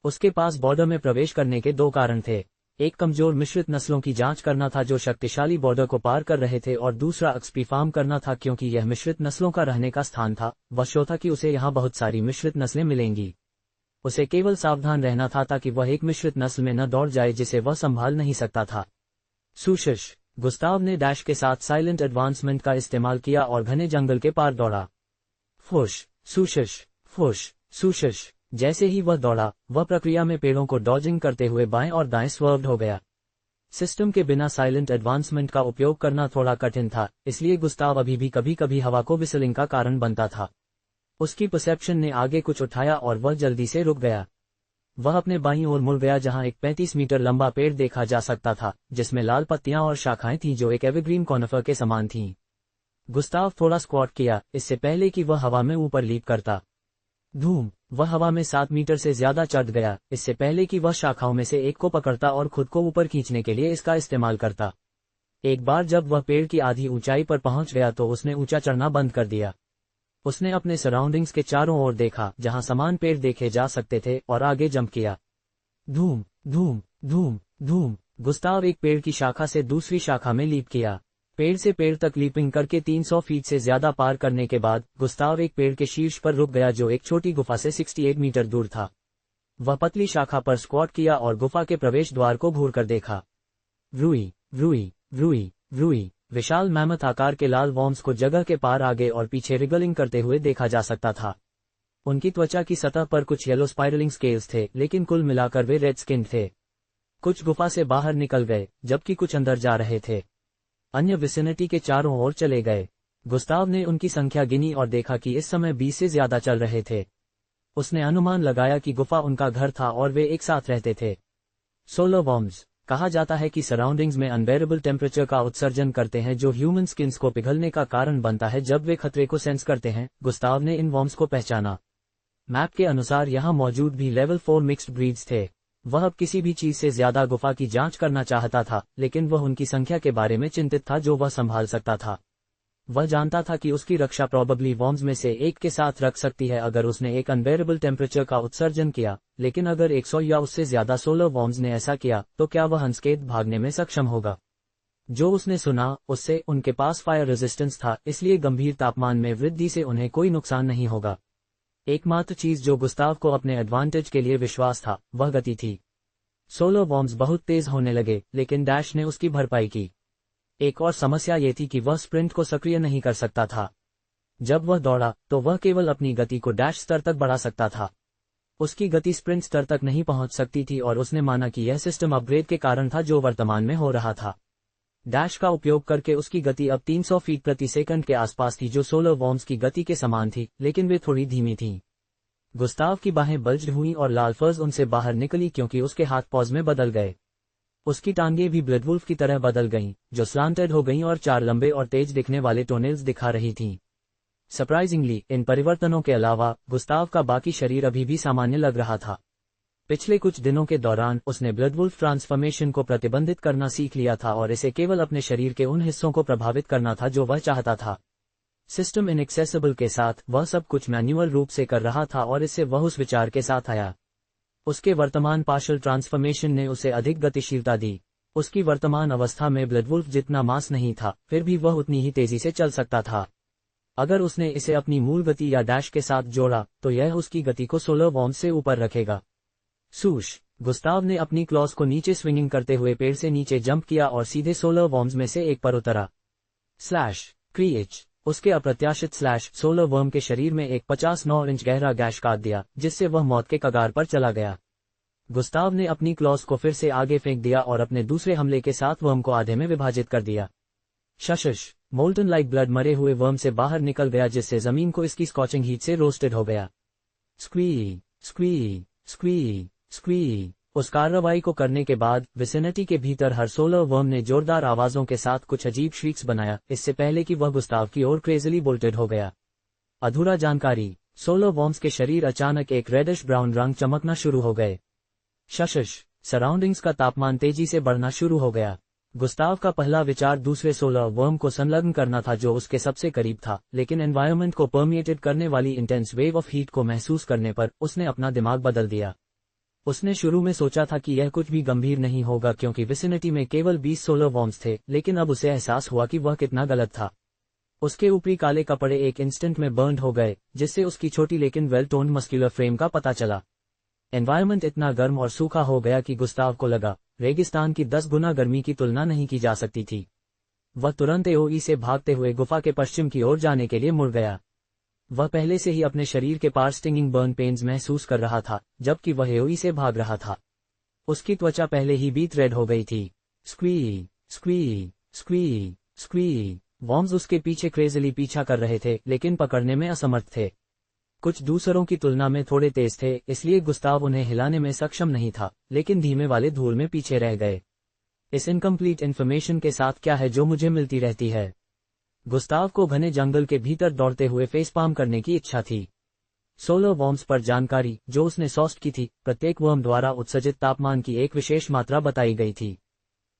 उसके पास बॉर्डर में प्रवेश करने के 2 कारण थे। एक कमजोर मिश्रित नस्लों की जांच करना था जो शक्तिशाली बॉर्डर को पार कर रहे थे और दूसरा एक्सपी फार्म करना था क्योंकि यह मिश्रित नस्लों का रहने का स्थान था। वह श्योर था कि उसे यहाँ बहुत सारी मिश्रित नस्लें मिलेंगी। उसे केवल सावधान रहना था ताकि वह एक मिश्रित नस्ल में न दौड़ जाए जिसे वह संभाल नहीं सकता था। सुशिश, गुस्ताव ने डैश के साथ साइलेंट एडवांसमेंट का इस्तेमाल किया और घने जंगल के पार दौड़ा। फुश, सुशिश, फुश, सुशिश। जैसे ही वह दौड़ा, वह प्रक्रिया में पेड़ों को डॉजिंग करते हुए बाएं और दाएं स्वर्व्ड हो गया। सिस्टम के बिना साइलेंट एडवांसमेंट का उपयोग करना थोड़ा कठिन था, इसलिए गुस्ताव अभी भी कभी कभी हवा को विसलिंग का कारण बनता था। उसकी परसेप्शन ने आगे कुछ उठाया और वह जल्दी से रुक गया। वह अपने बाईं ओर मुड़ गया जहां एक 35 मीटर लंबा पेड़ देखा जा सकता था, जिसमें लाल पत्तियां और शाखाएं थीं जो एक एवरग्रीन कॉनिफर के समान थीं। गुस्ताव थोड़ा स्क्वाट किया, इससे पहले कि वह हवा में ऊपर लीप करता। धूम, वह हवा में 7 मीटर से ज्यादा चढ़ गया, इससे पहले कि वह शाखाओं में से एक को पकड़ता और खुद को ऊपर खींचने के लिए इसका इस्तेमाल करता। एक बार जब वह पेड़ की आधी ऊंचाई पर पहुंच गया तो उसने ऊंचा चढ़ना बंद कर दिया। उसने अपने सराउंडिंग्स के चारों ओर देखा जहां समान पेड़ देखे जा सकते थे और आगे जंप किया। धूम धूम धूम धूम, गुस्ताव एक पेड़ की शाखा से दूसरी शाखा में लीप किया। पेड़ से पेड़ तक लीपिंग करके 300 फीट से ज्यादा पार करने के बाद गुस्ताव एक पेड़ के शीर्ष पर रुक गया जो एक छोटी गुफा से 68 मीटर दूर था। वह पतली शाखा पर स्क्वाट किया और गुफा के प्रवेश द्वार को घूर कर देखा। रूई रूई रूई रूई विशाल मैमथ आकार के लाल वॉर्म्स को जगह के पार आगे और पीछे रिगलिंग करते हुए देखा जा सकता था। उनकी त्वचा की सतह पर कुछ येलो स्पाइरलिंग स्केल्स थे, लेकिन कुल मिलाकर वे रेड स्किन थे। कुछ गुफा से बाहर निकल गए, जबकि कुछ अंदर जा रहे थे। अन्य विसिनिटी के चारों ओर चले गए। गुस्ताव ने उनकी संख्या गिनी और देखा कि इस समय 20 से ज्यादा चल रहे थे। उसने अनुमान लगाया कि गुफा उनका घर था और वे एक साथ रहते थे। सोलर वॉर्म्स कहा जाता है कि सराउंडिंग्स में अनबेरेबल टेम्परेचर का उत्सर्जन करते हैं, जो ह्यूमन स्किन्स को पिघलने का कारण बनता है जब वे खतरे को सेंस करते हैं। गुस्ताव ने इन वॉर्म्स को पहचाना। मैप के अनुसार यहां मौजूद भी लेवल 4 मिक्स्ड ब्रीड्स थे। वह अब किसी भी चीज से ज्यादा गुफा की जांच करना चाहता था, लेकिन वह उनकी संख्या के बारे में चिंतित था जो वह संभाल सकता था। वह जानता था कि उसकी रक्षा प्रोबेबली वॉर्म्स में से एक के साथ रख सकती है अगर उसने एक अनबेरेबल टेम्परेचर का उत्सर्जन किया, लेकिन अगर 100 या उससे ज्यादा सोलर वॉर्म्स ने ऐसा किया तो क्या वह अनस्केथ भागने में सक्षम होगा? जो उसने सुना उससे उनके पास फायर रेजिस्टेंस था, इसलिए गंभीर तापमान में वृद्धि से उन्हें कोई नुकसान नहीं होगा। एकमात्र चीज जो गुस्ताव को अपने एडवांटेज के लिए विश्वास था वह गति थी। सोलर वॉर्म्स बहुत तेज होने लगे, लेकिन डैश ने उसकी भरपाई की। एक और समस्या ये थी कि वह स्प्रिंट को सक्रिय नहीं कर सकता था। जब वह दौड़ा तो वह केवल अपनी गति को डैश स्तर तक बढ़ा सकता था। उसकी गति स्प्रिंट स्तर तक नहीं पहुंच सकती थी और उसने माना कि यह सिस्टम अपग्रेड के कारण था जो वर्तमान में हो रहा था। डैश का उपयोग करके उसकी गति अब 300 फीट प्रति सेकंड के आसपास थी, जो सोलर वॉर्म्स की गति के समान थी, लेकिन वे थोड़ी धीमी थीं। गुस्ताव की बाहें बल्ज्ड हुईं और लाल फर्स उनसे बाहर निकली क्योंकि उसके हाथ पॉज में बदल गए। उसकी टांगें भी ब्लडवुल्फ की तरह बदल गईं, जो स्लांटेड हो गईं और 4 लंबे और तेज दिखने वाले टोनेल्स दिखा रही थीं। सरप्राइजिंगली, इन परिवर्तनों के अलावा गुस्ताव का बाकी शरीर अभी भी सामान्य लग रहा था। पिछले कुछ दिनों के दौरान उसने ब्लडवुल्फ ट्रांसफॉर्मेशन को प्रतिबंधित करना सीख लिया था और इसे केवल अपने शरीर के उन हिस्सों को प्रभावित करना था जो वह चाहता था। सिस्टम इनएक्सेसिबल के साथ वह सब कुछ मैन्युअल रूप से कर रहा था और इससे वह उस विचार के साथ आया। उसके वर्तमान पार्शियल ट्रांसफॉर्मेशन ने उसे अधिक गतिशीलता दी। उसकी वर्तमान अवस्था में ब्लडवुल्फ जितना मांस नहीं था, फिर भी वह उतनी ही तेजी से चल सकता था। अगर उसने इसे अपनी मूल गति या डैश के साथ जोड़ा तो यह उसकी गति को सोलर वॉर्म्स से ऊपर रखेगा। सूश! गुस्ताव ने अपनी क्लॉज को नीचे स्विंगिंग करते हुए पेड़ से नीचे जंप किया और सीधे सोलर वॉर्म्स में से एक पर उतरा। स्लैश! क्रीएच! उसके अप्रत्याशित स्लैश सोलर वर्म के शरीर में एक 59 इंच गहरा गैश काट दिया, जिससे वह मौत के कगार पर चला गया। गुस्ताव ने अपनी क्लॉज को फिर से आगे फेंक दिया और अपने दूसरे हमले के साथ वर्म को आधे में विभाजित कर दिया। शशश! मोल्टन लाइक ब्लड मरे हुए वर्म से बाहर निकल गया, जिससे जमीन को इसकी स्कॉचिंग हीट से रोस्टेड हो गया। स्क्वी! स्क्वी! स्क्वी! स्क्वी! उस कार्रवाई को करने के बाद विसिनिटी के भीतर हर सोलर वर्म ने जोरदार आवाजों के साथ कुछ अजीब श्रीक्स बनाया, इससे पहले कि वह गुस्ताव की ओर क्रेजली बोल्टेड हो गया। अधूरा जानकारी। सोलर वॉर्म्स के शरीर अचानक एक रेडिश ब्राउन रंग चमकना शुरू हो गए। शशश! सराउंडिंग्स का तापमान तेजी से बढ़ना शुरू हो गया। गुस्ताव का पहला विचार दूसरे सोलर वर्म को संलग्न करना था जो उसके सबसे करीब था, लेकिन एनवायरनमेंट को परमिएटेड करने वाली इंटेंस वेव ऑफ हीट को महसूस करने पर उसने अपना दिमाग बदल दिया। उसने शुरू में सोचा था कि यह कुछ भी गंभीर नहीं होगा क्योंकि विसिनिटी में केवल 20 सोलर वॉर्म्स थे, लेकिन अब उसे एहसास हुआ कि वह कितना गलत था। उसके ऊपरी काले कपड़े एक इंस्टेंट में बर्न्ड हो गए, जिससे उसकी छोटी लेकिन वेल टोन्ड मस्क्यूलर फ्रेम का पता चला। एनवायरनमेंट इतना गर्म और सूखा हो गया कि गुस्ताव को लगा रेगिस्तान की 10 गुना गर्मी की तुलना नहीं की जा सकती थी। वह तुरंत एओई से भागते हुए गुफा के पश्चिम की ओर जाने के लिए मुड़ गया। वह पहले से ही अपने शरीर के पार स्टिंगिंग बर्न पेन्स महसूस कर रहा था, जबकि वह एओई से भाग रहा था। उसकी त्वचा पहले ही बीट रेड हो गई थी। स्क्वी! स्क्वी! स्क्वी! स्क्वी! वॉर्म्स उसके पीछे क्रेजली पीछा कर रहे थे, लेकिन पकड़ने में असमर्थ थे। कुछ दूसरों की तुलना में थोड़े तेज थे, इसलिए गुस्ताव उन्हें हिलाने में सक्षम नहीं था, लेकिन धीमे वाले धूल में पीछे रह गए। इस इनकम्प्लीट इन्फॉर्मेशन के साथ क्या है जो मुझे मिलती रहती है? गुस्ताव को घने जंगल के भीतर दौड़ते हुए फेसपाम करने की इच्छा थी। सोलर वॉर्म्स पर जानकारी जो उसने सॉस्ट की थी, प्रत्येक वर्म द्वारा उत्सर्जित तापमान की एक विशेष मात्रा बताई गई थी।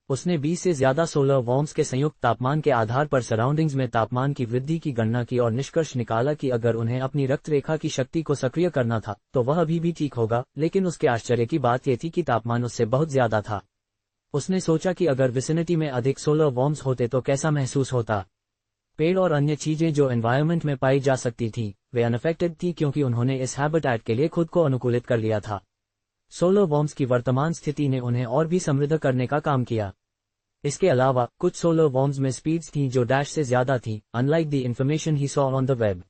उसने 20 से ज्यादा सोलर वॉर्म्स के संयुक्त तापमान के आधार पर सराउंडिंग्स में तापमान की वृद्धि की गणना की और निष्कर्ष निकाला कि अगर उन्हें अपनी रक्त रेखा की शक्ति को सक्रिय करना था तो वह अभी भी ठीक होगा, लेकिन उसके आश्चर्य की बात यह थी कि तापमान उससे बहुत ज्यादा था। उसने सोचा कि अगर विसिनिटी में अधिक सोलर वॉर्म्स होते तो कैसा महसूस होता। पेड़ और अन्य चीजें जो एनवायरनमेंट में पाई जा सकती थीं, वे अनअफेक्टेड थी क्योंकि उन्होंने इस हैबिटेट के लिए खुद को अनुकूलित कर लिया था। सोलर वॉर्म्स की वर्तमान स्थिति ने उन्हें और भी समृद्ध करने का काम किया। इसके अलावा कुछ सोलर वॉर्म्स में स्पीड्स थीं जो डैश से ज्यादा थीं, unlike the information he saw on the web.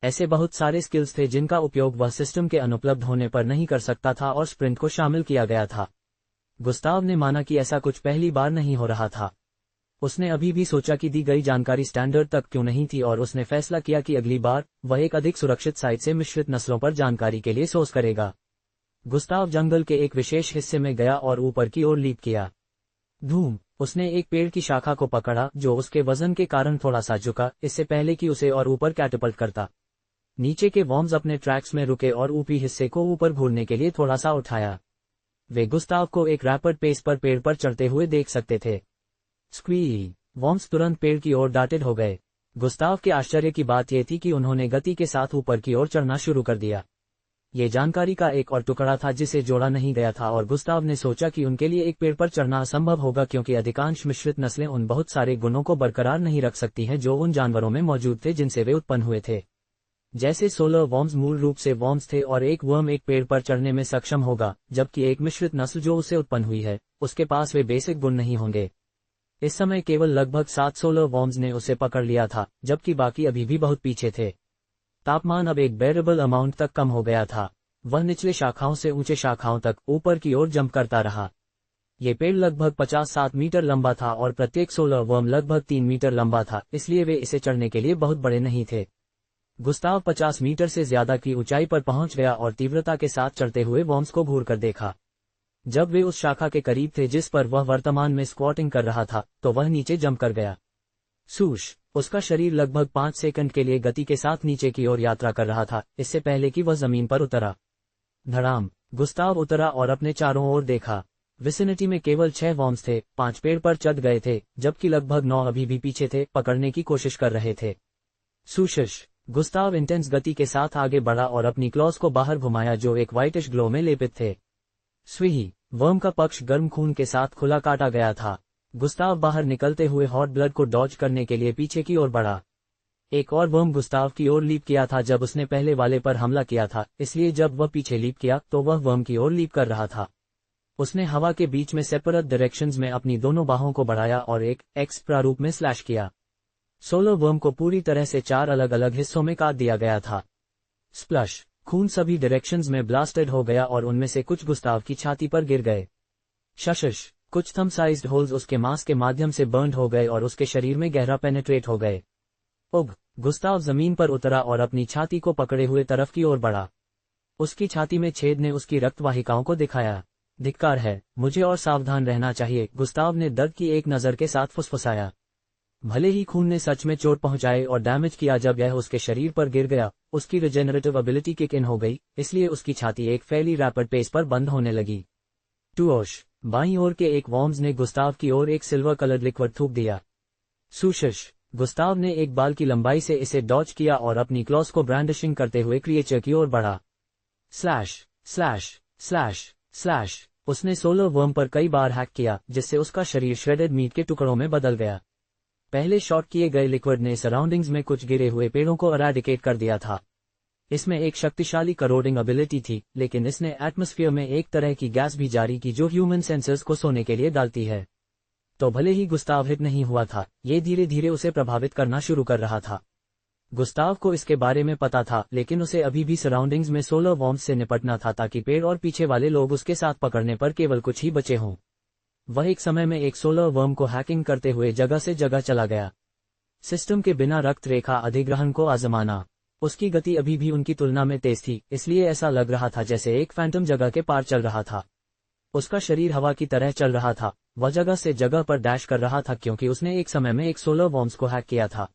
ऐसे बहुत सारे स्किल्स थे जिनका उपयोग वह सिस्टम के अनुपलब्ध होने पर नहीं कर सकता था और स्प्रिंट को शामिल किया गया था। गुस्ताव ने माना कि ऐसा कुछ पहली बार नहीं हो रहा था। उसने अभी भी सोचा कि दी गई जानकारी स्टैंडर्ड तक क्यों नहीं थी और उसने फैसला किया कि अगली बार वह एक अधिक सुरक्षित साइट से मिश्रित नस्लों पर जानकारी के लिए सोर्स करेगा। गुस्ताव जंगल के एक विशेष हिस्से में गया और ऊपर की ओर लीप किया। धूम! उसने एक पेड़ की शाखा को पकड़ा जो उसके वजन के कारण थोड़ा सा झुका, इससे पहले कि उसे और ऊपर कैटपल्ट करता। नीचे के वॉर्म्स अपने ट्रैक्स में रुके और ऊपरी हिस्से को ऊपर घूरने के लिए थोड़ा सा उठाया। वे गुस्ताव को एक रैपिड पेस पर पेड़ पर चढ़ते हुए देख सकते थे। स्क्वी! वॉर्म्स तुरंत पेड़ की ओर डाटेड हो गए। गुस्ताव के आश्चर्य की बात यह थी कि उन्होंने गति के साथ ऊपर की ओर चढ़ना शुरू कर दिया। ये जानकारी का एक और टुकड़ा था जिसे जोड़ा नहीं गया था और गुस्ताव ने सोचा कि उनके लिए एक पेड़ पर चढ़ना असंभव होगा क्योंकि अधिकांश मिश्रित नस्लें उन बहुत सारे गुणों को बरकरार नहीं रख सकती हैं जो उन जानवरों में मौजूद थे जिनसे वे उत्पन्न हुए थे। जैसे सोलर वॉर्म्स मूल रूप से वॉर्म्स थे और एक वर्म एक पेड़ पर चढ़ने में सक्षम होगा, जबकि एक मिश्रित नस्ल जो उसे उत्पन्न हुई है, उसके पास वे बेसिक गुण नहीं होंगे। इस समय केवल लगभग 7 सोलर वॉर्म्स ने उसे पकड़ लिया था, जबकि बाकी अभी भी बहुत पीछे थे। तापमान अब एक बेरेबल अमाउंट तक कम हो गया था। वह निचले शाखाओं से ऊंचे शाखाओं तक ऊपर की ओर जंप करता रहा। ये पेड़ लगभग 57 मीटर लंबा था और प्रत्येक सोलर वर्म लगभग 3 मीटर लंबा था, इसलिए वे इसे चढ़ने के लिए बहुत बड़े नहीं थे। गुस्ताव 50 मीटर से ज्यादा की ऊंचाई पर पहुंच गया और तीव्रता के साथ चढ़ते हुए वॉर्म्स को घूर कर देखा। जब वे उस शाखा के करीब थे जिस पर वह वर्तमान में स्क्वाटिंग कर रहा था, तो वह नीचे जंप कर गया। सूश! उसका शरीर लगभग 5 सेकंड के लिए गति के साथ नीचे की ओर यात्रा कर रहा था, इससे पहले कि वह जमीन पर उतरा। धड़ाम! गुस्ताव उतरा और अपने चारों ओर देखा। विसिनिटी में केवल 6 वॉर्म्स थे, 5 पेड़ पर चढ़ गए थे, जबकि लगभग 9 अभी भी पीछे थे, पकड़ने की कोशिश कर रहे थे। सूशश! गुस्ताव इंटेंस गति के साथ आगे बढ़ा और अपनी क्लॉज को बाहर घुमाया जो एक व्हाइटिश ग्लो में लेपित थे। स्वीही! वर्म का पक्ष गर्म खून के साथ खुला काटा गया था। गुस्ताव बाहर निकलते हुए हॉट ब्लड को डॉज करने के लिए पीछे की ओर बढ़ा। एक और वर्म गुस्ताव की ओर लीप किया था जब उसने पहले वाले पर हमला किया था, इसलिए जब वह पीछे लीप किया तो वह वर्म की ओर लीप कर रहा था। उसने हवा के बीच में सेपरेट डायरेक्शंस में अपनी दोनों बाहों को बढ़ाया और एक एक्स प्रारूप में स्लैश किया। सोलर वर्म को पूरी तरह से 4 अलग अलग हिस्सों में काट दिया गया था। स्प्लश! खून सभी डायरेक्शंस में ब्लास्टेड हो गया और उनमें से कुछ गुस्ताव की छाती पर गिर गए। शशश! कुछ थंब साइज्ड होल्स उसके मांस के माध्यम से बर्न्ड हो गए और उसके शरीर में गहरा पेनेट्रेट हो गए। उग! गुस्ताव जमीन पर उतरा और अपनी छाती को पकड़े हुए तरफ की ओर बढ़ा। उसकी छाती में छेद ने उसकी रक्तवाहिकाओं को दिखाया। धिक्कार है, मुझे और सावधान रहना चाहिए, गुस्ताव ने दर्द की एक नजर के साथ फुसफुसाया। भले ही खून ने सच में चोट पहुंचाई और डैमेज किया जब यह उसके शरीर पर गिर गया, उसकी रिजेनरेटिव एबिलिटी किक इन हो गई, इसलिए उसकी छाती एक फैली रैपिड पेस पर बंद होने लगी। टूओश! बाईं ओर के एक वॉर्म्स ने गुस्ताव की ओर एक सिल्वर कलर्ड लिक्विड थूक दिया। सूशश! गुस्ताव ने एक बाल की लंबाई से इसे डॉज किया और अपनी क्लॉज को ब्रांडिशिंग करते हुए क्रिएचर की ओर बढ़ा। स्लैश! स्लैश! स्लैश! स्लैश! उसने सोलर वर्म पर कई बार हैक किया, जिससे उसका शरीर श्रेडेड मीट के टुकड़ों में बदल गया। पहले शॉट किए गए लिक्विड ने सराउंडिंग्स में कुछ गिरे हुए पेड़ों को एराडिकेट कर दिया था। इसमें एक शक्तिशाली करोडिंग एबिलिटी थी, लेकिन इसने एटमॉस्फेयर में एक तरह की गैस भी जारी की जो ह्यूमन सेंसर्स को सोने के लिए डालती है। तो भले ही गुस्ताव हिट नहीं हुआ था, ये धीरे धीरे उसे प्रभावित करना शुरू कर रहा था। गुस्ताव को इसके बारे में पता था, लेकिन उसे अभी भी सराउंडिंग्स में सोलर वॉर्म्स से निपटना था ताकि पेड़ और पीछे वाले लोग उसके साथ पकड़ने पर केवल कुछ ही बचे हों। वह एक समय में एक सोलर वर्म को हैकिंग करते हुए जगह से जगह चला गया। सिस्टम के बिना रक्त रेखा अधिग्रहण को आजमाना। उसकी गति अभी भी उनकी तुलना में तेज थी, इसलिए ऐसा लग रहा था जैसे एक फैंटम जगह के पार चल रहा था। उसका शरीर हवा की तरह चल रहा था, वह जगह से जगह पर डैश कर रहा था क्योंकि उसने एक समय में एक सोलर वॉर्म्स को हैक किया था।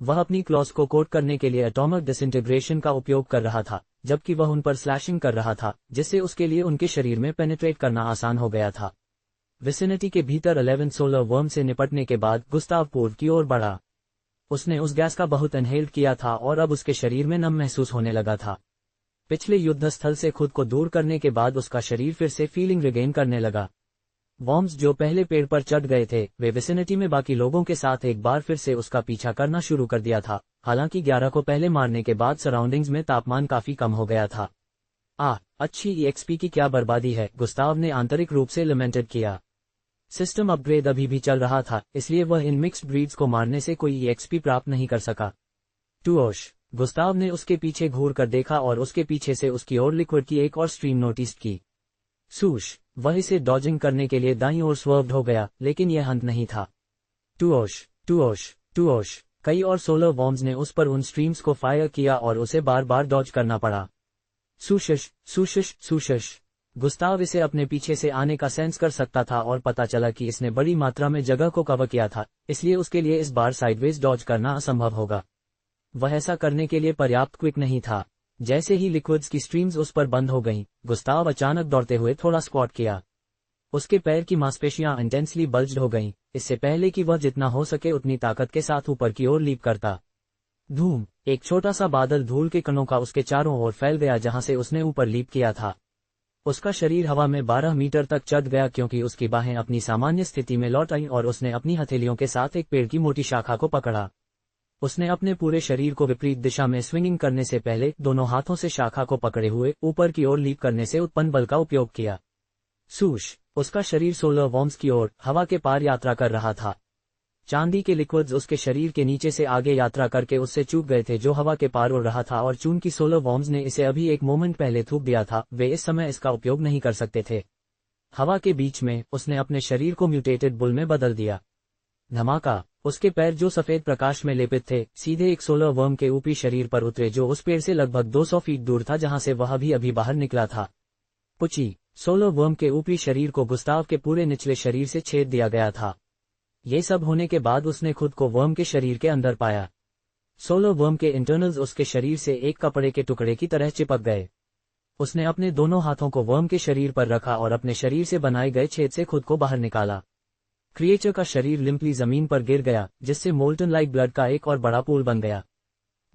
वह अपनी क्लॉज को कोट करने के लिए एटॉमिक डिसइंटीग्रेशन का उपयोग कर रहा था, जबकि वह उन पर स्लैशिंग कर रहा था, जिससे उसके लिए उनके शरीर में पेनिट्रेट करना आसान हो गया था। विसिनिटी के भीतर 11 सोलर वर्म से निपटने के बाद गुस्ताव पूर्व की ओर बढ़ा। उसने उस गैस का बहुत इनहेल्ड किया था और अब उसके शरीर में नम महसूस होने लगा था। पिछले युद्ध स्थल से खुद को दूर करने के बाद उसका शरीर फिर से फीलिंग रिगेन करने लगा। वॉर्म्स जो पहले पेड़ पर चढ़ गए थे, वे विसिनिटी में बाकी लोगों के साथ एक बार फिर से उसका पीछा करना शुरू कर दिया था। हालांकि 11 को पहले मारने के बाद सराउंडिंग्स में तापमान काफी कम हो गया था। अच्छी EXP की क्या बर्बादी है, गुस्ताव ने आंतरिक रूप से लमेंटेड किया। सिस्टम अपग्रेड अभी भी चल रहा था, इसलिए वह इन मिक्स्ड ब्रीड्स को मारने से कोई एक्सपी प्राप्त नहीं कर सका। टूओश, गुस्ताव ने उसके पीछे घूर कर देखा और उसके पीछे से उसकी ओर लिक्विड की एक और स्ट्रीम नोटिस की। सूश, वह इसे डॉजिंग करने के लिए दाईं ओर स्वर्व्ड हो गया, लेकिन यह अंत नहीं था। टूओश, टूओश, टूओश, कई और सोलर वॉर्म्स ने उस पर उन स्ट्रीम्स को फायर किया और उसे बार बार डॉज करना पड़ा। सूशश, सूशश, सूशश। गुस्ताव इसे अपने पीछे से आने का सेंस कर सकता था और पता चला कि इसने बड़ी मात्रा में जगह को कवर किया था, इसलिए उसके लिए इस बार साइडवेज डॉज करना असंभव होगा। वह ऐसा करने के लिए पर्याप्त क्विक नहीं था। जैसे ही लिक्विड्स की स्ट्रीम्स उस पर बंद हो गईं, गुस्ताव अचानक दौड़ते हुए थोड़ा स्क्वाट किया। उसके पैर की मांसपेशियां इंटेंसली बल्ज्ड हो गईं, इससे पहले कि वह जितना हो सके उतनी ताकत के साथ ऊपर की ओर लीप करता। धूम, एक छोटा सा बादल धूल के कणों का उसके चारों ओर फैल गया जहां से उसने ऊपर लीप किया था। उसका शरीर हवा में 12 मीटर तक चढ़ गया क्योंकि उसकी बाहें अपनी सामान्य स्थिति में लौट आईं और उसने अपनी हथेलियों के साथ एक पेड़ की मोटी शाखा को पकड़ा। उसने अपने पूरे शरीर को विपरीत दिशा में स्विंगिंग करने से पहले दोनों हाथों से शाखा को पकड़े हुए ऊपर की ओर लीप करने से उत्पन्न बल का उपयोग किया। सूश, उसका शरीर सोलर वॉर्म्स की ओर हवा के पार यात्रा कर रहा था। चांदी के लिक्विड्स उसके शरीर के नीचे से आगे यात्रा करके उससे चूक गए थे जो हवा के पार उड़ रहा था और चूंकि सोलर वॉर्म्स ने इसे अभी एक मोमेंट पहले थूक दिया था, वे इस समय इसका उपयोग नहीं कर सकते थे। हवा के बीच में उसने अपने शरीर को म्यूटेटेड बुल में बदल दिया। धमाका, उसके पैर जो सफेद प्रकाश में लेपित थे सीधे एक सोलर वर्म के ऊपरी शरीर पर उतरे जो उस पेड़ से लगभग 200 फीट दूर था जहां से वह अभी बाहर निकला था। पुची, सोलर वर्म के ऊपरी शरीर को गुस्ताव के पूरे निचले शरीर से छेद दिया गया था। ये सब होने के बाद उसने खुद को वर्म के शरीर के अंदर पाया। सोलर वर्म के इंटरनल्स उसके शरीर से एक कपड़े के टुकड़े की तरह चिपक गए। उसने अपने दोनों हाथों को वर्म के शरीर पर रखा और अपने शरीर से बनाए गए छेद से खुद को बाहर निकाला। क्रिएचर का शरीर लिम्पली जमीन पर गिर गया, जिससे मोल्टन लाइक ब्लड का एक और बड़ा पूल बन गया।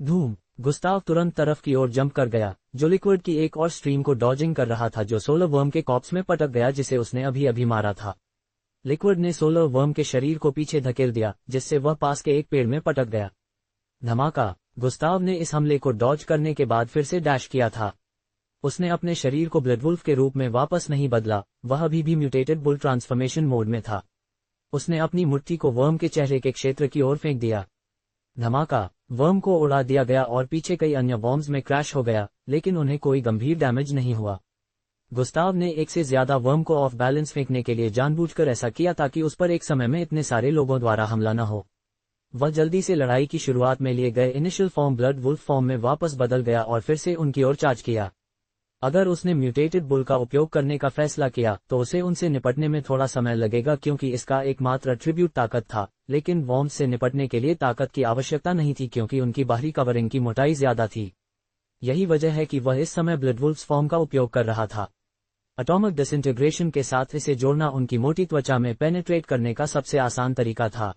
धूम, गुस्ताव तुरंत तरफ की ओर जंप कर गया, जो लिक्विड की एक और स्ट्रीम को डॉजिंग कर रहा था जो सोलर वर्म के कॉप्स में पटक गया जिसे उसने अभी मारा था। लिक्विड ने सोलर वर्म के शरीर को पीछे धकेल दिया, जिससे वह पास के एक पेड़ में पटक गया। धमाका, गुस्ताव ने इस हमले को डॉज करने के बाद फिर से डैश किया था। उसने अपने शरीर को ब्लडवुल्फ के रूप में वापस नहीं बदला, वह अभी भी म्यूटेटेड बुल ट्रांसफॉर्मेशन मोड में था। उसने अपनी मुट्ठी को वर्म के चेहरे के क्षेत्र की ओर फेंक दिया। धमाका, वर्म को उड़ा दिया गया और पीछे कई अन्य वर्म्स में क्रैश हो गया, लेकिन उन्हें कोई गंभीर डैमेज नहीं हुआ। गुस्ताव ने एक से ज्यादा वर्म को ऑफ बैलेंस फेंकने के लिए जानबूझकर ऐसा किया ताकि उस पर एक समय में इतने सारे लोगों द्वारा हमला न हो। वह जल्दी से लड़ाई की शुरुआत में लिए गए initial form blood wolf form में वापस बदल गया और फिर से उनकी ओर चार्ज किया। अगर उसने म्यूटेटेड बुल का उपयोग करने का फैसला किया तो उसे उनसे निपटने में थोड़ा समय लगेगा क्योंकि इसका एकमात्र एट्रीब्यूट ताकत था, लेकिन वॉर्म्स से निपटने के लिए ताकत की आवश्यकता नहीं थी क्योंकि उनकी बाहरी कवरिंग की मोटाई ज्यादा थी। यही वजह है कि वह इस समय ब्लडवुल्फ्स फॉर्म का उपयोग कर रहा था। एटॉमिक डिसइंटीग्रेशन के साथ इसे जोड़ना उनकी मोटी त्वचा में पेनेट्रेट करने का सबसे आसान तरीका था।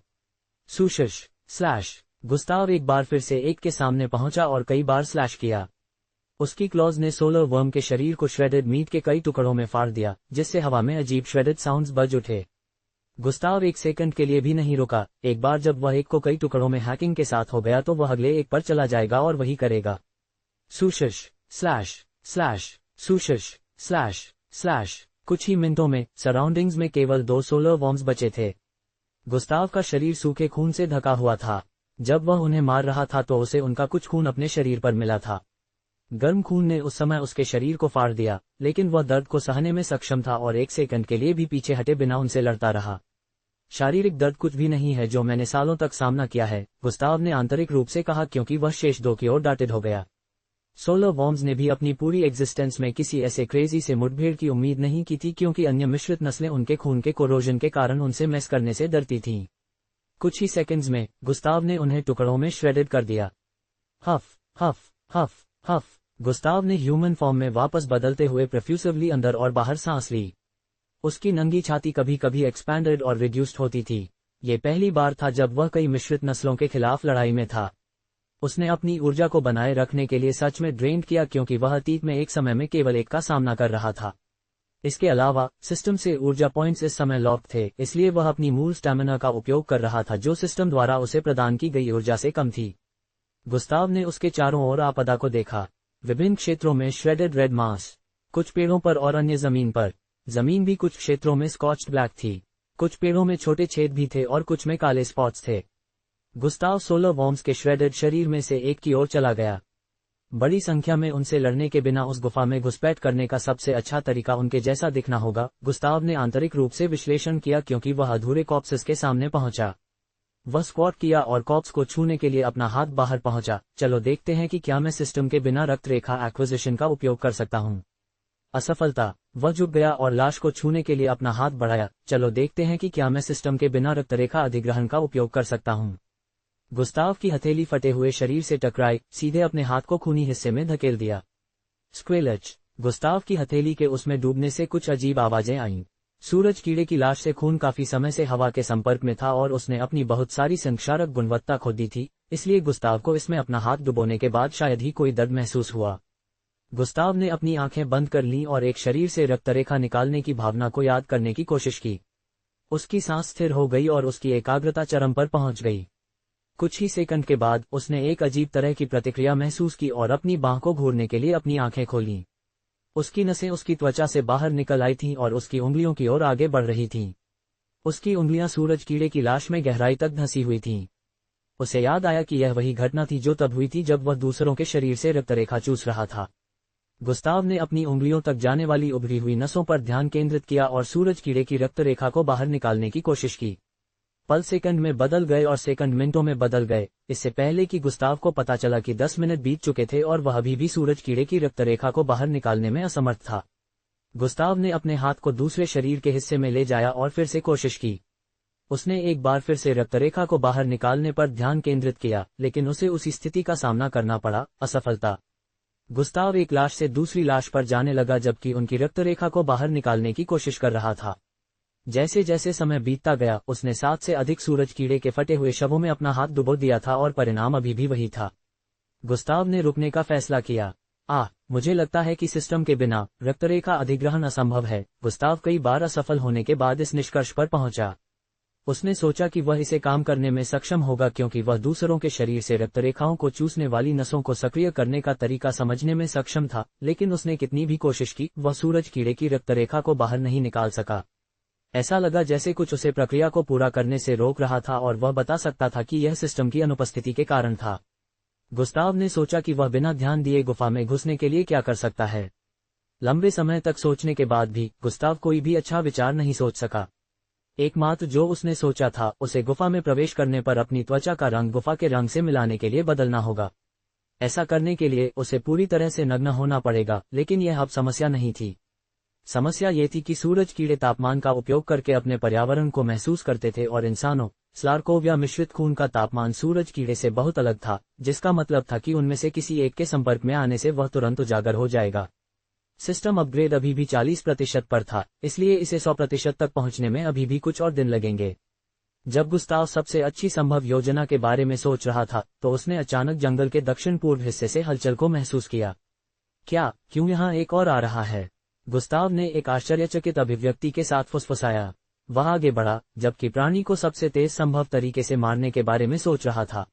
सूशश, स्लैश, गुस्ताव एक बार फिर से एक के सामने पहुंचा और कई बार स्लैश किया। उसकी क्लॉज ने सोलर वर्म के शरीर को श्रेडेड मीट के कई टुकड़ों में फाड़ दिया, जिससे हवा में अजीब श्रेडेड साउंड्स बज उठे। गुस्ताव एक सेकंड के लिए भी नहीं रुका। एक बार जब वह एक को कई टुकड़ों में हैकिंग के साथ हो गया तो वह अगले एक पर चला जाएगा और वही करेगा। सूशश, स्लैश, स्लैश, सूशश, स्लैश, स्लैश। कुछ ही मिनटों में सराउंडिंग्स में केवल 2 सोलर वॉर्म्स बचे थे। गुस्ताव का शरीर सूखे खून से ढका हुआ था। जब वह उन्हें मार रहा था तो उसे उनका कुछ खून अपने शरीर पर मिला था। गर्म खून ने उस समय उसके शरीर को फाड़ दिया, लेकिन वह दर्द को सहने में सक्षम था और एक सेकंड के लिए भी पीछे हटे बिना उनसे लड़ता रहा। शारीरिक दर्द कुछ भी नहीं है जो मैंने सालों तक सामना किया है, गुस्ताव ने आंतरिक रूप से कहा क्योंकि वह शेष 2 की ओर डाटेड हो गया। सोलर वॉर्म्स ने भी अपनी पूरी एग्जिस्टेंस में किसी ऐसे क्रेजी से मुठभेड़ की उम्मीद नहीं की थी क्योंकि अन्य मिश्रित नस्लें उनके खून के कोरोजन के कारण उनसे मेस करने से डरती थीं। कुछ ही सेकंड्स में गुस्ताव ने उन्हें टुकड़ों में श्रेडेड कर दिया। हफ हफ हफ हफ। गुस्ताव ने ह्यूमन फॉर्म में वापस बदलते हुए प्रोफ्यूसिवली अंदर और बाहर सांस ली। उसकी नंगी छाती कभी कभी एक्सपैंडेड और रिड्यूस्ड होती थी। ये पहली बार था जब वह कई मिश्रित नस्लों के खिलाफ लड़ाई में था। उसने अपनी ऊर्जा को बनाए रखने के लिए सच में ड्रेन किया क्योंकि वह अतीत में एक समय में केवल एक का सामना कर रहा था। इसके अलावा सिस्टम से ऊर्जा पॉइंट्स इस समय लॉक थे, इसलिए वह अपनी मूल स्टैमिना का उपयोग कर रहा था जो सिस्टम द्वारा उसे प्रदान की गई ऊर्जा से कम थी। गुस्ताव ने उसके चारों ओर आपदा को देखा। विभिन्न क्षेत्रों में श्रेडेड रेड मास, कुछ पेड़ों पर और अन्य जमीन पर। जमीन भी कुछ क्षेत्रों में स्कॉच्ड ब्लैक थी। कुछ पेड़ों में छोटे छेद भी थे और कुछ में काले स्पॉट्स थे। गुस्ताव 16 वॉर्म्स के श्रेडेड शरीर में से एक की ओर चला गया। बड़ी संख्या में उनसे लड़ने के बिना उस गुफा में घुसपैठ करने का सबसे अच्छा तरीका उनके जैसा दिखना होगा, गुस्ताव ने आंतरिक रूप से विश्लेषण किया क्योंकि वह अधूरे कॉप्सेस के सामने पहुंचा। वह स्क्वाट किया और कॉप्स को छूने के लिए अपना हाथ बाहर पहुंचा। चलो देखते हैं कि क्या मैं सिस्टम के बिना रक्त रेखा एक्विजिशन का उपयोग कर सकता हूं। असफलता। वह झुक गया और लाश को छूने के लिए अपना हाथ बढ़ाया। चलो देखते हैं कि क्या मैं सिस्टम के बिना रक्त रेखा अधिग्रहण का उपयोग कर सकता हूं। गुस्ताव की हथेली फटे हुए शरीर से टकराई, सीधे अपने हाथ को खूनी हिस्से में धकेल दिया। स्क्वेलच। गुस्ताव की हथेली के उसमें डूबने से कुछ अजीब आवाजें आईं। सूरज कीड़े की लाश से खून काफी समय से हवा के संपर्क में था और उसने अपनी बहुत सारी संक्षारक गुणवत्ता खो दी थी, इसलिए गुस्ताव को इसमें अपना हाथ डुबोने के बाद शायद ही कोई दर्द महसूस हुआ। गुस्ताव ने अपनी आंखें बंद कर लीं और एक शरीर से रक्तरेखा निकालने की भावना को याद करने की कोशिश की। उसकी सांस स्थिर हो गई और उसकी एकाग्रता चरम पर पहुंच गई। कुछ ही सेकंड के बाद उसने एक अजीब तरह की प्रतिक्रिया महसूस की और अपनी बांह को घूरने के लिए अपनी आंखें खोलीं। उसकी नसें उसकी त्वचा से बाहर निकल आई थीं और उसकी उंगलियों की ओर आगे बढ़ रही थीं। उसकी उंगलियां सूरज कीड़े की लाश में गहराई तक धंसी हुई थीं। उसे याद आया कि यह वही घटना थी जो तब हुई थी जब वह दूसरों के शरीर से रक्तरेखा चूस रहा था। गुस्ताव ने अपनी उंगलियों तक जाने वाली उभरी हुई नसों पर ध्यान केंद्रित किया और सूरज कीड़े की रक्तरेखा को बाहर निकालने की कोशिश की। पल सेकंड में बदल गए और सेकंड मिनटों में बदल गए, इससे पहले कि गुस्ताव को पता चला कि 10 मिनट बीत चुके थे और वह अभी भी सूरज कीड़े की रक्तरेखा को बाहर निकालने में असमर्थ था। गुस्ताव ने अपने हाथ को दूसरे शरीर के हिस्से में ले जाया और फिर से कोशिश की। उसने एक बार फिर से रक्तरेखा को बाहर निकालने पर ध्यान केंद्रित किया, लेकिन उसे उसी स्थिति का सामना करना पड़ा, असफलता। गुस्ताव एक लाश से दूसरी लाश पर जाने लगा जबकि उनकी रक्तरेखा को बाहर निकालने की कोशिश कर रहा था। जैसे जैसे समय बीतता गया, उसने 7 से अधिक सूरज कीड़े के फटे हुए शवों में अपना हाथ डुबो दिया था और परिणाम अभी भी वही था। गुस्ताव ने रुकने का फैसला किया। मुझे लगता है कि सिस्टम के बिना रक्तरेखा अधिग्रहण असंभव है। गुस्ताव कई बार असफल होने के बाद इस निष्कर्ष पर पहुंचा। उसने सोचा कि वह इसे काम करने में सक्षम होगा क्योंकि वह दूसरों के शरीर से रक्तरेखाओं को चूसने वाली नसों को सक्रिय करने का तरीका समझने में सक्षम था, लेकिन उसने कितनी भी कोशिश की, वह सूरज कीड़े की रक्तरेखा को बाहर नहीं निकाल सका। ऐसा लगा जैसे कुछ उसे प्रक्रिया को पूरा करने से रोक रहा था और वह बता सकता था कि यह सिस्टम की अनुपस्थिति के कारण था। गुस्ताव ने सोचा कि वह बिना ध्यान दिए गुफा में घुसने के लिए क्या कर सकता है। लंबे समय तक सोचने के बाद भी गुस्ताव कोई भी अच्छा विचार नहीं सोच सका। एकमात्र जो उसने सोचा था, उसे गुफा में प्रवेश करने पर अपनी त्वचा का रंग गुफा के रंग से मिलाने के लिए बदलना होगा। ऐसा करने के लिए उसे पूरी तरह से नग्न होना पड़ेगा, लेकिन यह अब समस्या नहीं थी। समस्या ये थी कि सूरज कीड़े तापमान का उपयोग करके अपने पर्यावरण को महसूस करते थे और इंसानों, स्लार्कोव या मिश्रित खून का तापमान सूरज कीड़े से बहुत अलग था, जिसका मतलब था कि उनमें से किसी एक के संपर्क में आने से वह तुरंत उजागर हो जाएगा। सिस्टम अपग्रेड अभी भी 40% पर था, इसलिए इसे 100% तक पहुंचने में अभी भी कुछ और दिन लगेंगे। जब गुस्ताव सबसे अच्छी संभव योजना के बारे में सोच रहा था, तो उसने अचानक जंगल के दक्षिण पूर्व हिस्से से हलचल को महसूस किया। क्यों यहाँ एक और आ रहा है? गुस्ताव ने एक आश्चर्यचकित अभिव्यक्ति के साथ फुसफुसाया। वह आगे बढ़ा, जबकि प्राणी को सबसे तेज संभव तरीके से मारने के बारे में सोच रहा था।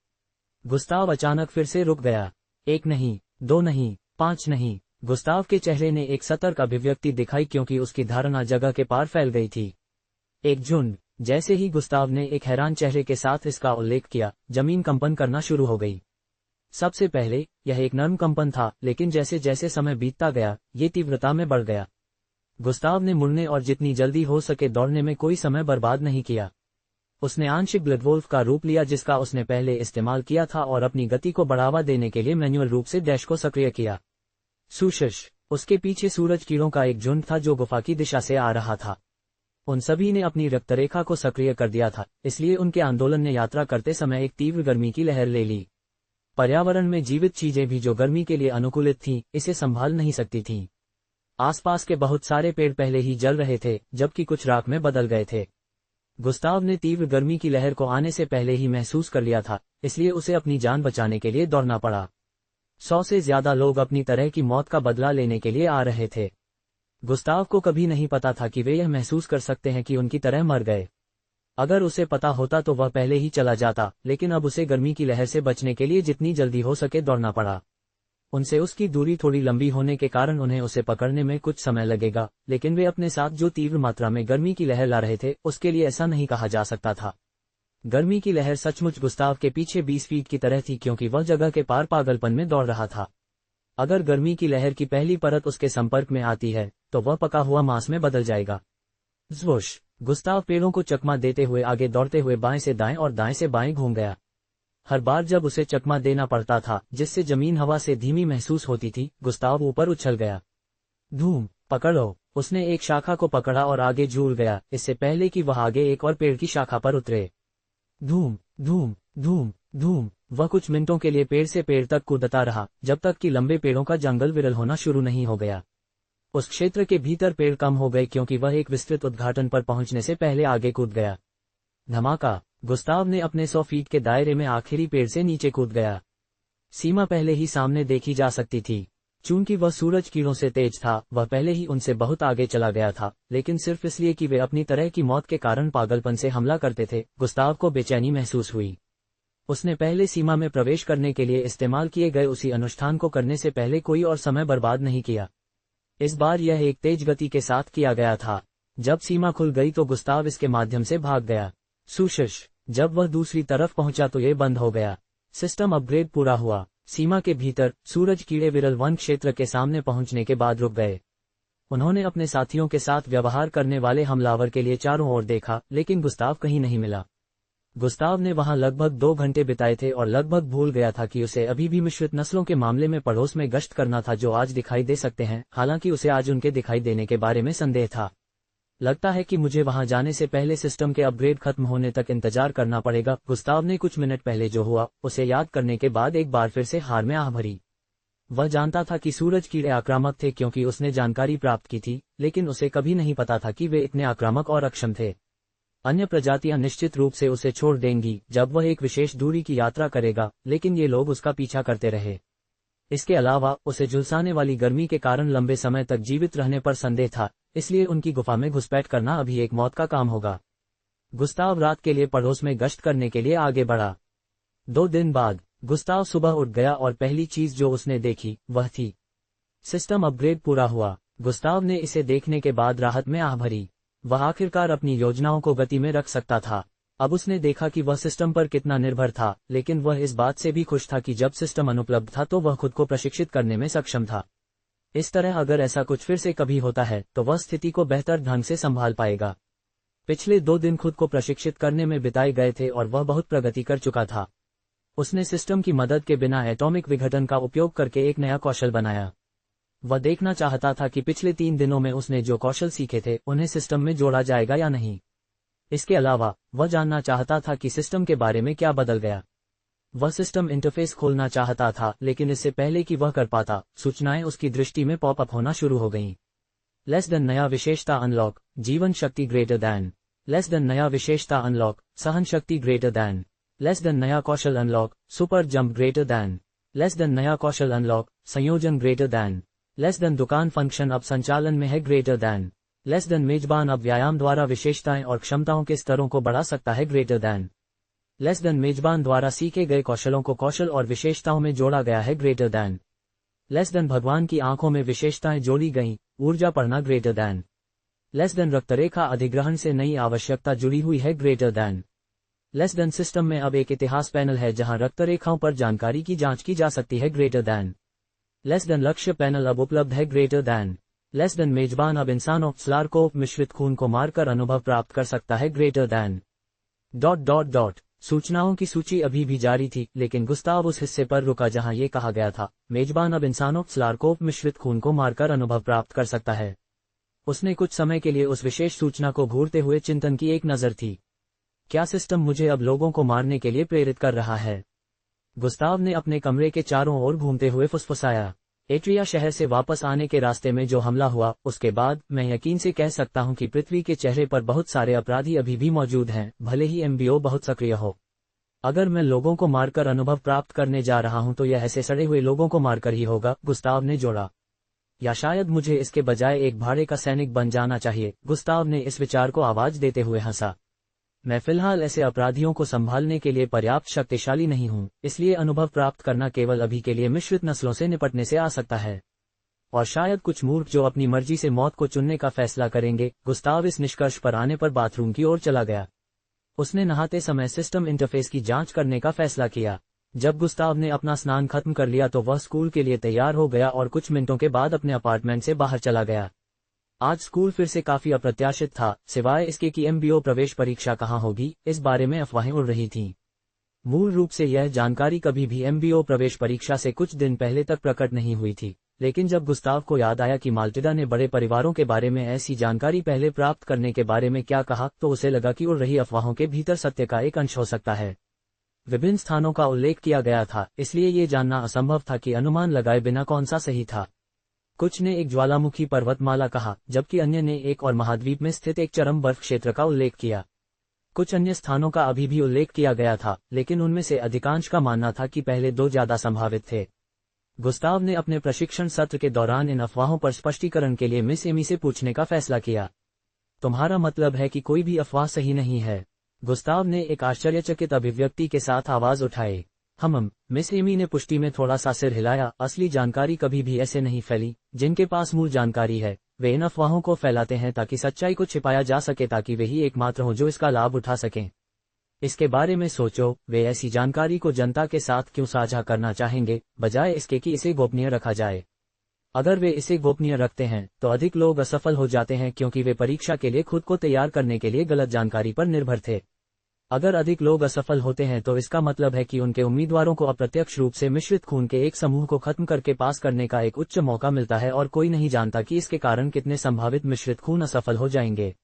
गुस्ताव अचानक फिर से रुक गया। 1 नहीं, 2 नहीं, 5 नहीं। गुस्ताव के चेहरे ने एक सतर्क अभिव्यक्ति दिखाई क्योंकि उसकी धारणा जगह के पार फैल गई थी। एक झुंड। जैसे ही गुस्ताव ने एक हैरान चेहरे के साथ इसका उल्लेख किया, जमीन कंपन करना शुरू हो गई। सबसे पहले यह एक नर्म कंपन था, लेकिन जैसे जैसे समय बीतता गया, ये तीव्रता में बढ़ गया। गुस्ताव ने मुड़ने और जितनी जल्दी हो सके दौड़ने में कोई समय बर्बाद नहीं किया। उसने आंशिक ब्लडवोल्फ का रूप लिया जिसका उसने पहले इस्तेमाल किया था और अपनी गति को बढ़ावा देने के लिए मैन्युअल रूप से डैश को सक्रिय किया। सुशश। उसके पीछे सूरज कीड़ों का एक झुंड था जो गुफा की दिशा से आ रहा था। उन सभी ने अपनी रक्तरेखा को सक्रिय कर दिया था, इसलिए उनके आंदोलन ने यात्रा करते समय एक तीव्र गर्मी की लहर ले ली। पर्यावरण में जीवित चीजें भी जो गर्मी के लिए अनुकूलित थीं, इसे संभाल नहीं सकती थीं। आसपास के बहुत सारे पेड़ पहले ही जल रहे थे, जबकि कुछ राख में बदल गए थे। गुस्ताव ने तीव्र गर्मी की लहर को आने से पहले ही महसूस कर लिया था, इसलिए उसे अपनी जान बचाने के लिए दौड़ना पड़ा। 100 से ज्यादा लोग अपनी तरह की मौत का बदला लेने के लिए आ रहे थे। गुस्ताव को कभी नहीं पता था कि वे यह महसूस कर सकते हैं कि उनकी तरह मर गए। अगर उसे पता होता तो वह पहले ही चला जाता, लेकिन अब उसे गर्मी की लहर से बचने के लिए जितनी जल्दी हो सके दौड़ना पड़ा। उनसे उसकी दूरी थोड़ी लंबी होने के कारण उन्हें उसे पकड़ने में कुछ समय लगेगा, लेकिन वे अपने साथ जो तीव्र मात्रा में गर्मी की लहर ला रहे थे उसके लिए ऐसा नहीं कहा जा सकता था। गर्मी की लहर सचमुच गुस्ताव के पीछे 20 फीट की तरह थी, क्योंकि वह जगह के पार पागलपन में दौड़ रहा था। अगर गर्मी की लहर की पहली परत उसके संपर्क में आती है तो वह पका हुआ मांस में बदल जाएगा। ज़्वोश! गुस्ताव पेड़ों को चकमा देते हुए आगे दौड़ते हुए बाएं से दाएं और दाएं से बाएं घूम गया। हर बार जब उसे चकमा देना पड़ता था, जिससे जमीन हवा से धीमी महसूस होती थी, गुस्ताव ऊपर उछल गया। धूम! पकड़ो! उसने एक शाखा को पकड़ा और आगे झूल गया, इससे पहले कि वह आगे एक और पेड़ की शाखा पर उतरे। धूम धूम धूम धूम! वह कुछ मिनटों के लिए पेड़ से पेड़ तक कूदता रहा, जब तक कि लंबे पेड़ों का जंगल विरल होना शुरू नहीं हो गया। उस क्षेत्र के भीतर पेड़ कम हो गए, क्योंकि वह एक विस्तृत उद्घाटन पर पहुंचने से पहले आगे कूद गया। धमाका! गुस्ताव ने अपने 100 फीट के दायरे में आखिरी पेड़ से नीचे कूद गया। सीमा पहले ही सामने देखी जा सकती थी। चूंकि वह सूरज कीड़ों से तेज था, वह पहले ही उनसे बहुत आगे चला गया था, लेकिन सिर्फ इसलिए कि वे अपनी तरह की मौत के कारण पागलपन से हमला करते थे। गुस्ताव को बेचैनी महसूस हुई। उसने पहले सीमा में प्रवेश करने के लिए इस्तेमाल किए गए उसी अनुष्ठान को करने से पहले कोई और समय बर्बाद नहीं किया। इस बार यह एक तेज गति के साथ किया गया था। जब सीमा खुल गई तो गुस्ताव इसके माध्यम से भाग गया। सुशिश! जब वह दूसरी तरफ पहुंचा तो यह बंद हो गया। सिस्टम अपग्रेड पूरा हुआ। सीमा के भीतर सूरज कीड़े विरल वन क्षेत्र के सामने पहुंचने के बाद रुक गए। उन्होंने अपने साथियों के साथ व्यवहार करने वाले हमलावर के लिए चारों ओर देखा, लेकिन गुस्ताव कहीं नहीं मिला। गुस्ताव ने वहां लगभग 2 घंटे बिताए थे और लगभग भूल गया था कि उसे अभी भी मिश्रित नस्लों के मामले में पड़ोस में गश्त करना था जो आज दिखाई दे सकते हैं, हालांकि उसे आज उनके दिखाई देने के बारे में संदेह था। लगता है कि मुझे वहां जाने से पहले सिस्टम के अपग्रेड खत्म होने तक इंतजार करना पड़ेगा। गुस्ताव ने कुछ मिनट पहले जो हुआ उसे याद करने के बाद एक बार फिर से हार में आह भरी। वह जानता था कि सूरज कीड़े आक्रामक थे, क्योंकि उसने जानकारी प्राप्त की थी, लेकिन उसे कभी नहीं पता था कि वे इतने आक्रामक और अक्षम थे। अन्य प्रजातियां निश्चित रूप से उसे छोड़ देंगी जब वह एक विशेष दूरी की यात्रा करेगा, लेकिन ये लोग उसका पीछा करते रहे। इसके अलावा उसे झुलसाने वाली गर्मी के कारण लंबे समय तक जीवित रहने पर संदेह था, इसलिए उनकी गुफा में घुसपैठ करना अभी एक मौत का काम होगा। गुस्ताव रात के लिए पड़ोस में गश्त करने के लिए आगे बढ़ा। 2 दिन बाद गुस्ताव सुबह उठ गया और पहली चीज जो उसने देखी वह थी सिस्टम अपग्रेड पूरा हुआ। गुस्ताव ने इसे देखने के बाद राहत में आह भरी। वह आखिरकार अपनी योजनाओं को गति में रख सकता था। अब उसने देखा कि वह सिस्टम पर कितना निर्भर था, लेकिन वह इस बात से भी खुश था कि जब सिस्टम अनुपलब्ध था तो वह खुद को प्रशिक्षित करने में सक्षम था। इस तरह अगर ऐसा कुछ फिर से कभी होता है तो वह स्थिति को बेहतर ढंग से संभाल पाएगा। पिछले 2 दिन खुद को प्रशिक्षित करने में बिताए गए थे और वह बहुत प्रगति कर चुका था। उसने सिस्टम की मदद के बिना एटॉमिक विघटन का उपयोग करके एक नया कौशल बनाया। वह देखना चाहता था कि पिछले 3 दिनों में उसने जो कौशल सीखे थे उन्हें सिस्टम में जोड़ा जाएगा या नहीं। इसके अलावा वह जानना चाहता था कि सिस्टम के बारे में क्या बदल गया। वह सिस्टम इंटरफेस खोलना चाहता था, लेकिन इससे पहले कि वह कर पाता, सूचनाएं उसकी दृष्टि में पॉप अप होना शुरू हो गईं। लेस देन नया विशेषता अनलॉक, जीवन शक्ति ग्रेटर दैन। लेस देन नया विशेषता अनलॉक, सहन शक्ति ग्रेटर दैन। लेस देन नया कौशल unlock, super jump greater than. Less than नया कौशल अनलॉक, संयोजन ग्रेटर दैन। लेस देन दुकान फंक्शन अब संचालन में है ग्रेटर दैन। लेस देन मेजबान अब व्यायाम द्वारा विशेषताएं और क्षमताओं के स्तरों को बढ़ा सकता है ग्रेटर दैन। लेस देन मेजबान द्वारा सीखे गए कौशलों को कौशल और विशेषताओं में जोड़ा गया है ग्रेटर दैन। लेस देन भगवान की आंखों में विशेषताएं जोड़ी गईं, ऊर्जा पढ़ना ग्रेटर दैन। लेस देन रक्तरेखा अधिग्रहण से नई आवश्यकता जुड़ी हुई है greater than. Less then system में अब एक इतिहास पैनल है जहां रक्तरेखाओं पर जानकारी की जांच की जा सकती है ग्रेटर दैन। लेस देन लक्ष्य पैनल अब उपलब्ध है ग्रेटर दैन। लेस देन मेजबान अब इंसानों स्लारकोव मिश्रित खून को मारकर अनुभव प्राप्त कर सकता है ग्रेटर दैन। ... सूचनाओं की सूची अभी भी जारी थी, लेकिन गुस्ताव उस हिस्से पर रुका जहां ये कहा गया था, मेजबान अब इंसानों स्लारकोव मिश्रित खून को मारकर अनुभव प्राप्त कर सकता है। उसने कुछ समय के लिए उस विशेष सूचना को घूरते हुए चिंतन की एक नजर थी। क्या सिस्टम मुझे अब लोगों को मारने के लिए प्रेरित कर रहा है? गुस्ताव ने अपने कमरे के चारों ओर घूमते हुए फुसफुसाया। एट्रिया शहर से वापस आने के रास्ते में जो हमला हुआ, उसके बाद मैं यकीन से कह सकता हूं कि पृथ्वी के चेहरे पर बहुत सारे अपराधी अभी भी मौजूद हैं, भले ही एमबीओ बहुत सक्रिय हो। अगर मैं लोगों को मारकर अनुभव प्राप्त करने जा रहा हूं तो यह ऐसे सड़े हुए लोगों को मारकर ही होगा, गुस्ताव ने जोड़ा। या शायद मुझे इसके बजाय एक भाड़े का सैनिक बन जाना चाहिए, गुस्ताव ने इस विचार को आवाज देते हुए हंसा। मैं फिलहाल ऐसे अपराधियों को संभालने के लिए पर्याप्त शक्तिशाली नहीं हूं, इसलिए अनुभव प्राप्त करना केवल अभी के लिए मिश्रित नस्लों से निपटने से आ सकता है। और शायद कुछ मूर्ख जो अपनी मर्जी से मौत को चुनने का फैसला करेंगे। गुस्ताव इस निष्कर्ष पर आने पर बाथरूम की ओर चला गया। उसने नहाते समय सिस्टम इंटरफेस की जांच करने का फैसला किया। जब गुस्ताव ने अपना स्नान खत्म कर लिया तो वह स्कूल के लिए तैयार हो गया और कुछ मिनटों के बाद अपने अपार्टमेंट से बाहर चला गया। आज स्कूल फिर से काफी अप्रत्याशित था, सिवाय इसके कि एमबीओ प्रवेश परीक्षा कहाँ होगी, इस बारे में अफवाहें उड़ रही थीं। मूल रूप से यह जानकारी कभी भी एमबीओ प्रवेश परीक्षा से कुछ दिन पहले तक प्रकट नहीं हुई थी, लेकिन जब गुस्ताव को याद आया कि माल्टिडा ने बड़े परिवारों के बारे में ऐसी जानकारी पहले प्राप्त करने के बारे में क्या कहा, तो उसे लगा कि उड़ रही अफवाहों के भीतर सत्य का एक अंश हो सकता है। विभिन्न स्थानों का उल्लेख किया गया था, इसलिए ये जानना असंभव था कि अनुमान लगाए बिना कौन सा सही था। कुछ ने एक ज्वालामुखी पर्वतमाला कहा, जबकि अन्य ने एक और महाद्वीप में स्थित एक चरम बर्फ क्षेत्र का उल्लेख किया। कुछ अन्य स्थानों का अभी भी उल्लेख किया गया था, लेकिन उनमें से अधिकांश का मानना था कि पहले दो ज्यादा संभावित थे। गुस्ताव ने अपने प्रशिक्षण सत्र के दौरान इन अफवाहों पर स्पष्टीकरण के लिए मिस एमी से पूछने का फैसला किया। तुम्हारा मतलब है कि कोई भी अफवाह सही नहीं है? गुस्ताव ने एक आश्चर्यचकित अभिव्यक्ति के साथ आवाज उठाई। मिस एमी ने पुष्टि में थोड़ा सा सिर हिलाया। असली जानकारी कभी भी ऐसे नहीं फैली। जिनके पास मूल जानकारी है वे इन अफवाहों को फैलाते हैं ताकि सच्चाई को छिपाया जा सके, ताकि वे ही एकमात्र हों जो इसका लाभ उठा सकें। इसके बारे में सोचो, वे ऐसी जानकारी को जनता के साथ क्यों साझा करना चाहेंगे, बजाय इसके कि इसे गोपनीय रखा जाए। अगर वे इसे गोपनीय रखते हैं तो अधिक लोग असफल हो जाते हैं, क्योंकि वे परीक्षा के लिए खुद को तैयार करने के लिए गलत जानकारी पर निर्भर थे। अगर अधिक लोग असफल होते हैं तो इसका मतलब है कि उनके उम्मीदवारों को अप्रत्यक्ष रूप से मिश्रित खून के एक समूह को खत्म करके पास करने का एक उच्च मौका मिलता है, और कोई नहीं जानता कि इसके कारण कितने संभावित मिश्रित खून असफल हो जाएंगे।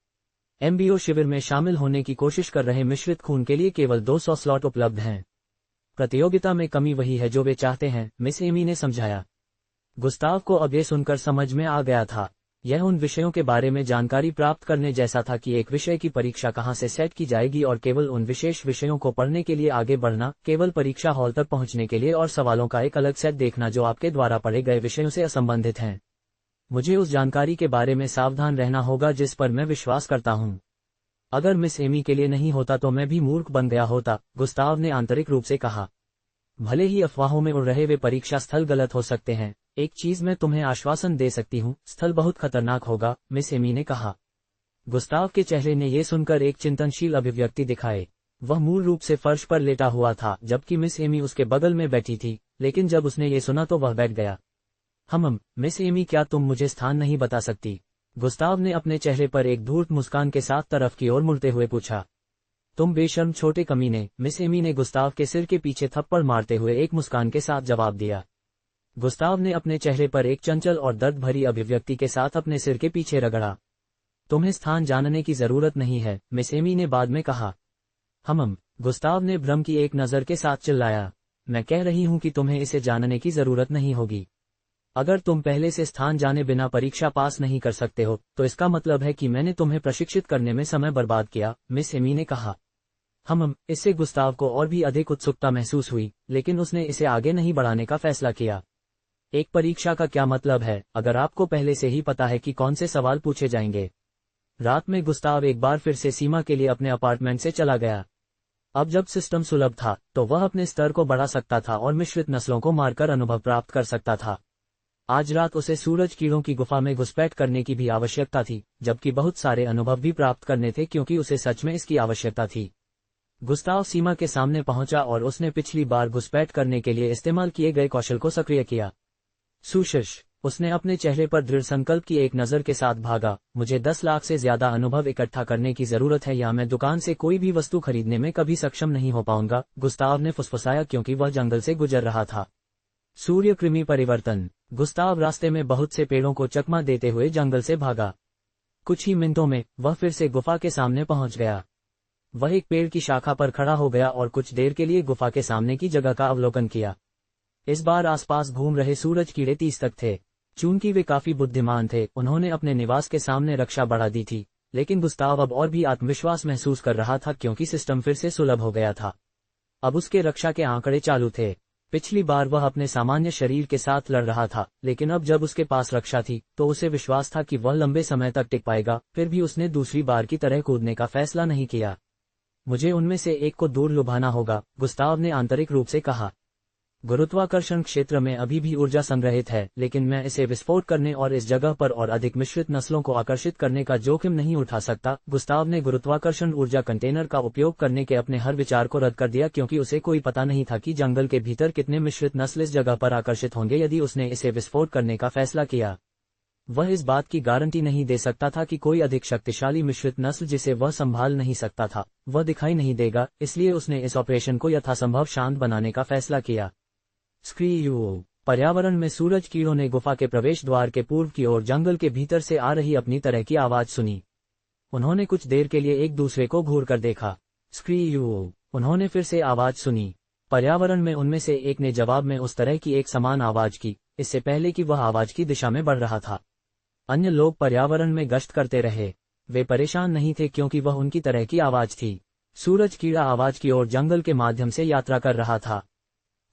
एमबीओ शिविर में शामिल होने की कोशिश कर रहे मिश्रित खून के लिए केवल 200 स्लॉट उपलब्ध हैं। प्रतियोगिता में कमी वही है जो वे चाहते हैं, मिस एमी ने समझाया। गुस्ताव को अब ये सुनकर समझ में आ गया था। यह उन विषयों के बारे में जानकारी प्राप्त करने जैसा था कि एक विषय की परीक्षा कहाँ से सेट की जाएगी और केवल उन विशेष विषयों को पढ़ने के लिए आगे बढ़ना, केवल परीक्षा हॉल तक पहुंचने के लिए और सवालों का एक अलग सेट देखना जो आपके द्वारा पढ़े गए विषयों से असंबंधित हैं। मुझे उस जानकारी के बारे में सावधान रहना होगा जिस पर मैं विश्वास करता हूं। अगर मिस एमी के लिए नहीं होता तो मैं भी मूर्ख बन गया होता, गुस्ताव ने आंतरिक रूप से कहा। भले ही अफवाहों में उड़ रहे वे परीक्षा स्थल गलत हो सकते हैं, एक चीज मैं तुम्हें आश्वासन दे सकती हूँ, स्थल बहुत खतरनाक होगा, मिस एमी ने कहा। गुस्ताव के चेहरे ने यह सुनकर एक चिंतनशील अभिव्यक्ति दिखाई। वह मूल रूप से फर्श पर लेटा हुआ था, जबकि मिस एमी उसके बगल में बैठी थी, लेकिन जब उसने ये सुना तो वह बैठ गया। मिस एमी, क्या तुम मुझे स्थान नहीं बता सकती? गुस्ताव ने अपने चेहरे पर एक धूर्त मुस्कान के साथ तरफ की ओर मुड़ते हुए पूछा। तुम बेशर्म छोटे कमीने, मिस एमी ने गुस्ताव के सिर के पीछे थप्पड़ मारते हुए एक मुस्कान के साथ जवाब दिया। गुस्ताव ने अपने चेहरे पर एक चंचल और दर्द भरी अभिव्यक्ति के साथ अपने सिर के पीछे रगड़ा। तुम्हें स्थान जानने की जरूरत नहीं है, मिस एमी ने बाद में कहा। गुस्ताव ने भ्रम की एक नजर के साथ चिल्लाया। मैं कह रही हूं कि तुम्हें इसे जानने की जरूरत नहीं होगी। अगर तुम पहले से स्थान जाने बिना परीक्षा पास नहीं कर सकते हो तो इसका मतलब है कि मैंने तुम्हें प्रशिक्षित करने में समय बर्बाद किया, मिस एमी ने कहा। इससे गुस्ताव को और भी अधिक उत्सुकता महसूस हुई, लेकिन उसने इसे आगे नहीं बढ़ाने का फैसला किया। एक परीक्षा का क्या मतलब है अगर आपको पहले से ही पता है कि कौन से सवाल पूछे जाएंगे? रात में गुस्ताव एक बार फिर से सीमा के लिए अपने अपार्टमेंट से चला गया। अब जब सिस्टम सुलभ था तो वह अपने स्तर को बढ़ा सकता था और मिश्रित नस्लों को मारकर अनुभव प्राप्त कर सकता था। आज रात उसे सूरज कीड़ों की गुफा में घुसपैठ करने की भी आवश्यकता थी, जबकि बहुत सारे अनुभव भी प्राप्त करने थे क्योंकि उसे सच में इसकी आवश्यकता थी। गुस्ताव सीमा के सामने पहुंचा और उसने पिछली बार घुसपैठ करने के लिए इस्तेमाल किए गए कौशल को सक्रिय किया। सुशिश, उसने अपने चेहरे पर दृढ़ संकल्प की एक नजर के साथ भागा। मुझे 10 लाख से ज्यादा अनुभव इकट्ठा करने की जरूरत है या मैं दुकान से कोई भी वस्तु खरीदने में कभी सक्षम नहीं हो पाऊंगा, गुस्ताव ने फुसफुसाया क्योंकि वह जंगल से गुजर रहा था। सूर्य कृमि परिवर्तन। गुस्ताव रास्ते में बहुत से पेड़ों को चकमा देते हुए जंगल से भागा। कुछ ही मिनटों में वह फिर से गुफा के सामने पहुंच गया। वह एक पेड़ की शाखा पर खड़ा हो गया और कुछ देर के लिए गुफा के सामने की जगह का अवलोकन किया। इस बार आसपास घूम रहे सूरज कीड़े 30 तक थे। चूंकि वे काफी बुद्धिमान थे, उन्होंने अपने निवास के सामने रक्षा बढ़ा दी थी, लेकिन गुस्ताव अब और भी आत्मविश्वास महसूस कर रहा था क्योंकि सिस्टम फिर से सुलभ हो गया था। अब उसके रक्षा के आंकड़े चालू थे। पिछली बार वह अपने सामान्य शरीर के साथ लड़ रहा था, लेकिन अब जब उसके पास रक्षा थी तो उसे विश्वास था कि वह लंबे समय तक टिक पाएगा। फिर भी उसने दूसरी बार की तरह कूदने का फैसला नहीं किया। मुझे उनमें से एक को दूर लुभाना होगा, गुस्ताव ने आंतरिक रूप से कहा। गुरुत्वाकर्षण क्षेत्र में अभी भी ऊर्जा संग्रहित है, लेकिन मैं इसे विस्फोट करने और इस जगह पर और अधिक मिश्रित नस्लों को आकर्षित करने का जोखिम नहीं उठा सकता। गुस्ताव ने गुरुत्वाकर्षण ऊर्जा कंटेनर का उपयोग करने के अपने हर विचार को रद्द कर दिया, क्योंकि उसे कोई पता नहीं था कि जंगल के भीतर कितने मिश्रित नस्ल इस जगह पर आकर्षित होंगे। यदि उसने इसे विस्फोट करने का फैसला किया, वह इस बात की गारंटी नहीं दे सकता था कि कोई अधिक शक्तिशाली मिश्रित नस्ल जिसे वह संभाल नहीं सकता था, वह दिखाई नहीं देगा। इसलिए उसने इस ऑपरेशन को यथासंभव शांत बनाने का फैसला किया। स्क्रीयू पर्यावरण में सूरज कीड़ों ने गुफा के प्रवेश द्वार के पूर्व की ओर जंगल के भीतर से आ रही अपनी तरह की आवाज सुनी। उन्होंने कुछ देर के लिए एक दूसरे को घूर कर देखा। स्क्रीयू उन्होंने फिर से आवाज सुनी। पर्यावरण में उनमें से एक ने जवाब में उस तरह की एक समान आवाज की, इससे पहले कि वह आवाज की दिशा में बढ़ रहा था। अन्य लोग पर्यावरण में गश्त करते रहे। वे परेशान नहीं थे क्योंकि वह उनकी तरह की आवाज थी। सूरज कीड़ा आवाज की ओर जंगल के माध्यम से यात्रा कर रहा था।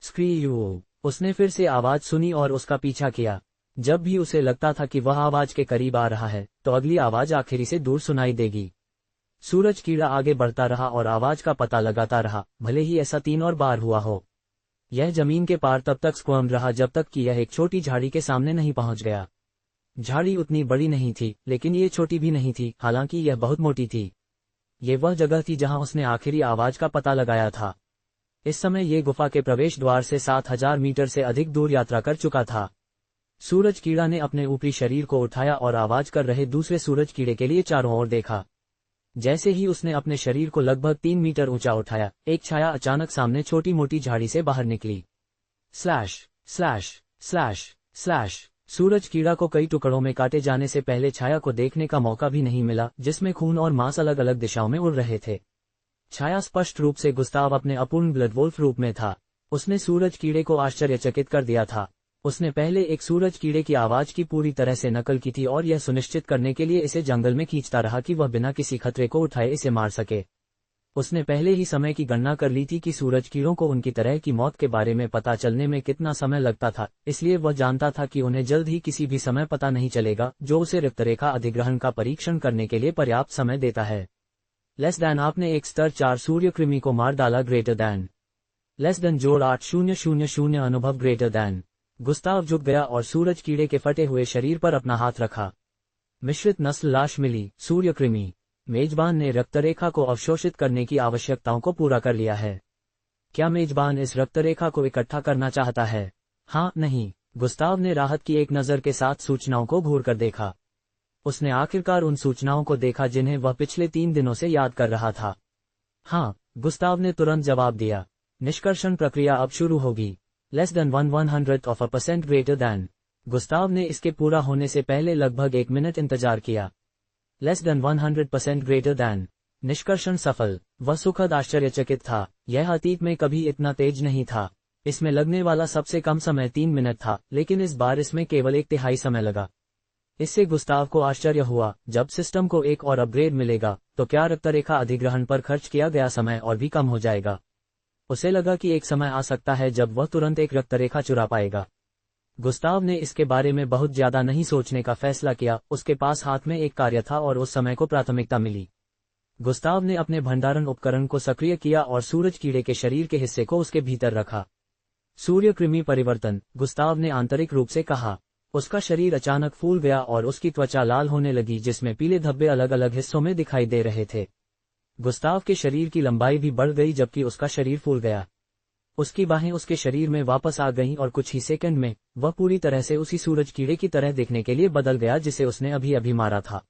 स्क्रीयू उसने फिर से आवाज सुनी और उसका पीछा किया। जब भी उसे लगता था कि वह आवाज के करीब आ रहा है, तो अगली आवाज आखिरी से दूर सुनाई देगी। सूरज कीड़ा आगे बढ़ता रहा और आवाज का पता लगाता रहा, भले ही ऐसा 3 और बार हुआ हो। यह जमीन के पार तब तक स्क्वर्म रहा जब तक कि यह एक छोटी झाड़ी के सामने नहीं पहुंच गया। झाड़ी उतनी बड़ी नहीं थी, लेकिन ये छोटी भी नहीं थी, हालांकि यह बहुत मोटी थी। ये वह जगह थी जहां उसने आखिरी आवाज का पता लगाया था। इस समय ये गुफा के प्रवेश द्वार से 7000 मीटर से अधिक दूर यात्रा कर चुका था। सूरज कीड़ा ने अपने ऊपरी शरीर को उठाया और आवाज कर रहे दूसरे सूरज कीड़े के लिए चारों ओर देखा। जैसे ही उसने अपने शरीर को लगभग 3 मीटर ऊंचा उठाया, एक छाया अचानक सामने छोटी मोटी झाड़ी से बाहर निकली। Slash slash slash slash. सूरज कीड़ा को कई टुकड़ों में काटे जाने से पहले छाया को देखने का मौका भी नहीं मिला, जिसमें खून और मांस अलग अलग दिशाओं में उड़ रहे थे। छाया स्पष्ट रूप से गुस्ताव अपने अपूर्ण ब्लड वोल्फ रूप में था। उसने सूरज कीड़े को आश्चर्यचकित कर दिया था। उसने पहले एक सूरज कीड़े की आवाज की पूरी तरह से नकल की थी और यह सुनिश्चित करने के लिए इसे जंगल में खींचता रहा कि वह बिना किसी खतरे को उठाए इसे मार सके। उसने पहले ही समय की गणना कर ली थी कि सूरज कीड़ों को उनकी तरह की मौत के बारे में पता चलने में कितना समय लगता था, इसलिए वह जानता था कि उन्हें जल्द ही किसी भी समय पता नहीं चलेगा, जो उसे रिक्तरेखा अधिग्रहण का परीक्षण करने के लिए पर्याप्त समय देता है। लेस दैन आपने एक स्तर 4 सूर्य कृमि को मार डाला। ग्रेटर दैन लेस देन जोड़ 8000 अनुभव। Greater than. गुस्ताव झुक गया और सूरज कीड़े के फटे हुए शरीर पर अपना हाथ रखा। मिश्रित नस्ल लाश मिली। सूर्य कृमि। मेजबान ने रक्तरेखा को अवशोषित करने की आवश्यकताओं को पूरा कर लिया है। क्या मेजबान इस रक्तरेखा को इकट्ठा करना चाहता है? हाँ, नहीं। गुस्ताव ने राहत की एक नज़र के साथ सूचनाओं को घूर कर देखा। उसने आखिरकार उन सूचनाओं को देखा जिन्हें वह पिछले 3 दिनों से याद कर रहा था। हाँ, गुस्ताव ने तुरंत जवाब दिया। निष्कर्षण प्रक्रिया अब शुरू होगी। Less than 1/100% greater than. Gustav ने इसके पूरा होने से पहले लगभग 1 मिनट इंतजार किया। Less than 100% greater than. निष्कर्षण सफल। वह सुखद आश्चर्यचकित था। यह अतीत में कभी इतना तेज नहीं था। इसमें लगने वाला सबसे कम समय 3 मिनट था, लेकिन इस बार इसमें केवल 1/3 समय लगा। इससे गुस्ताव को आश्चर्य हुआ, जब सिस्टम को एक और अपग्रेड मिलेगा, तो क्या रक्तरेखा अधिग्रहण पर खर्च किया गया समय और भी कम हो जाएगा। उसे लगा कि एक समय आ सकता है जब वह तुरंत एक रक्तरेखा चुरा पाएगा। गुस्ताव ने इसके बारे में बहुत ज्यादा नहीं सोचने का फैसला किया। उसके पास हाथ में एक कार्य था और उस समय को प्राथमिकता मिली। गुस्ताव ने अपने भंडारण उपकरण को सक्रिय किया और सूरज कीड़े के शरीर के हिस्से को उसके भीतर रखा। सूर्य कृमि परिवर्तन। गुस्ताव ने आंतरिक रूप से कहा। उसका शरीर अचानक फूल गया और उसकी त्वचा लाल होने लगी, जिसमें पीले धब्बे अलग अलग हिस्सों में दिखाई दे रहे थे। गुस्ताव के शरीर की लंबाई भी बढ़ गई जबकि उसका शरीर फूल गया। उसकी बाहें उसके शरीर में वापस आ गईं और कुछ ही सेकंड में वह पूरी तरह से उसी सूरज कीड़े की तरह दिखने के लिए बदल गया जिसे उसने अभी अभी मारा था।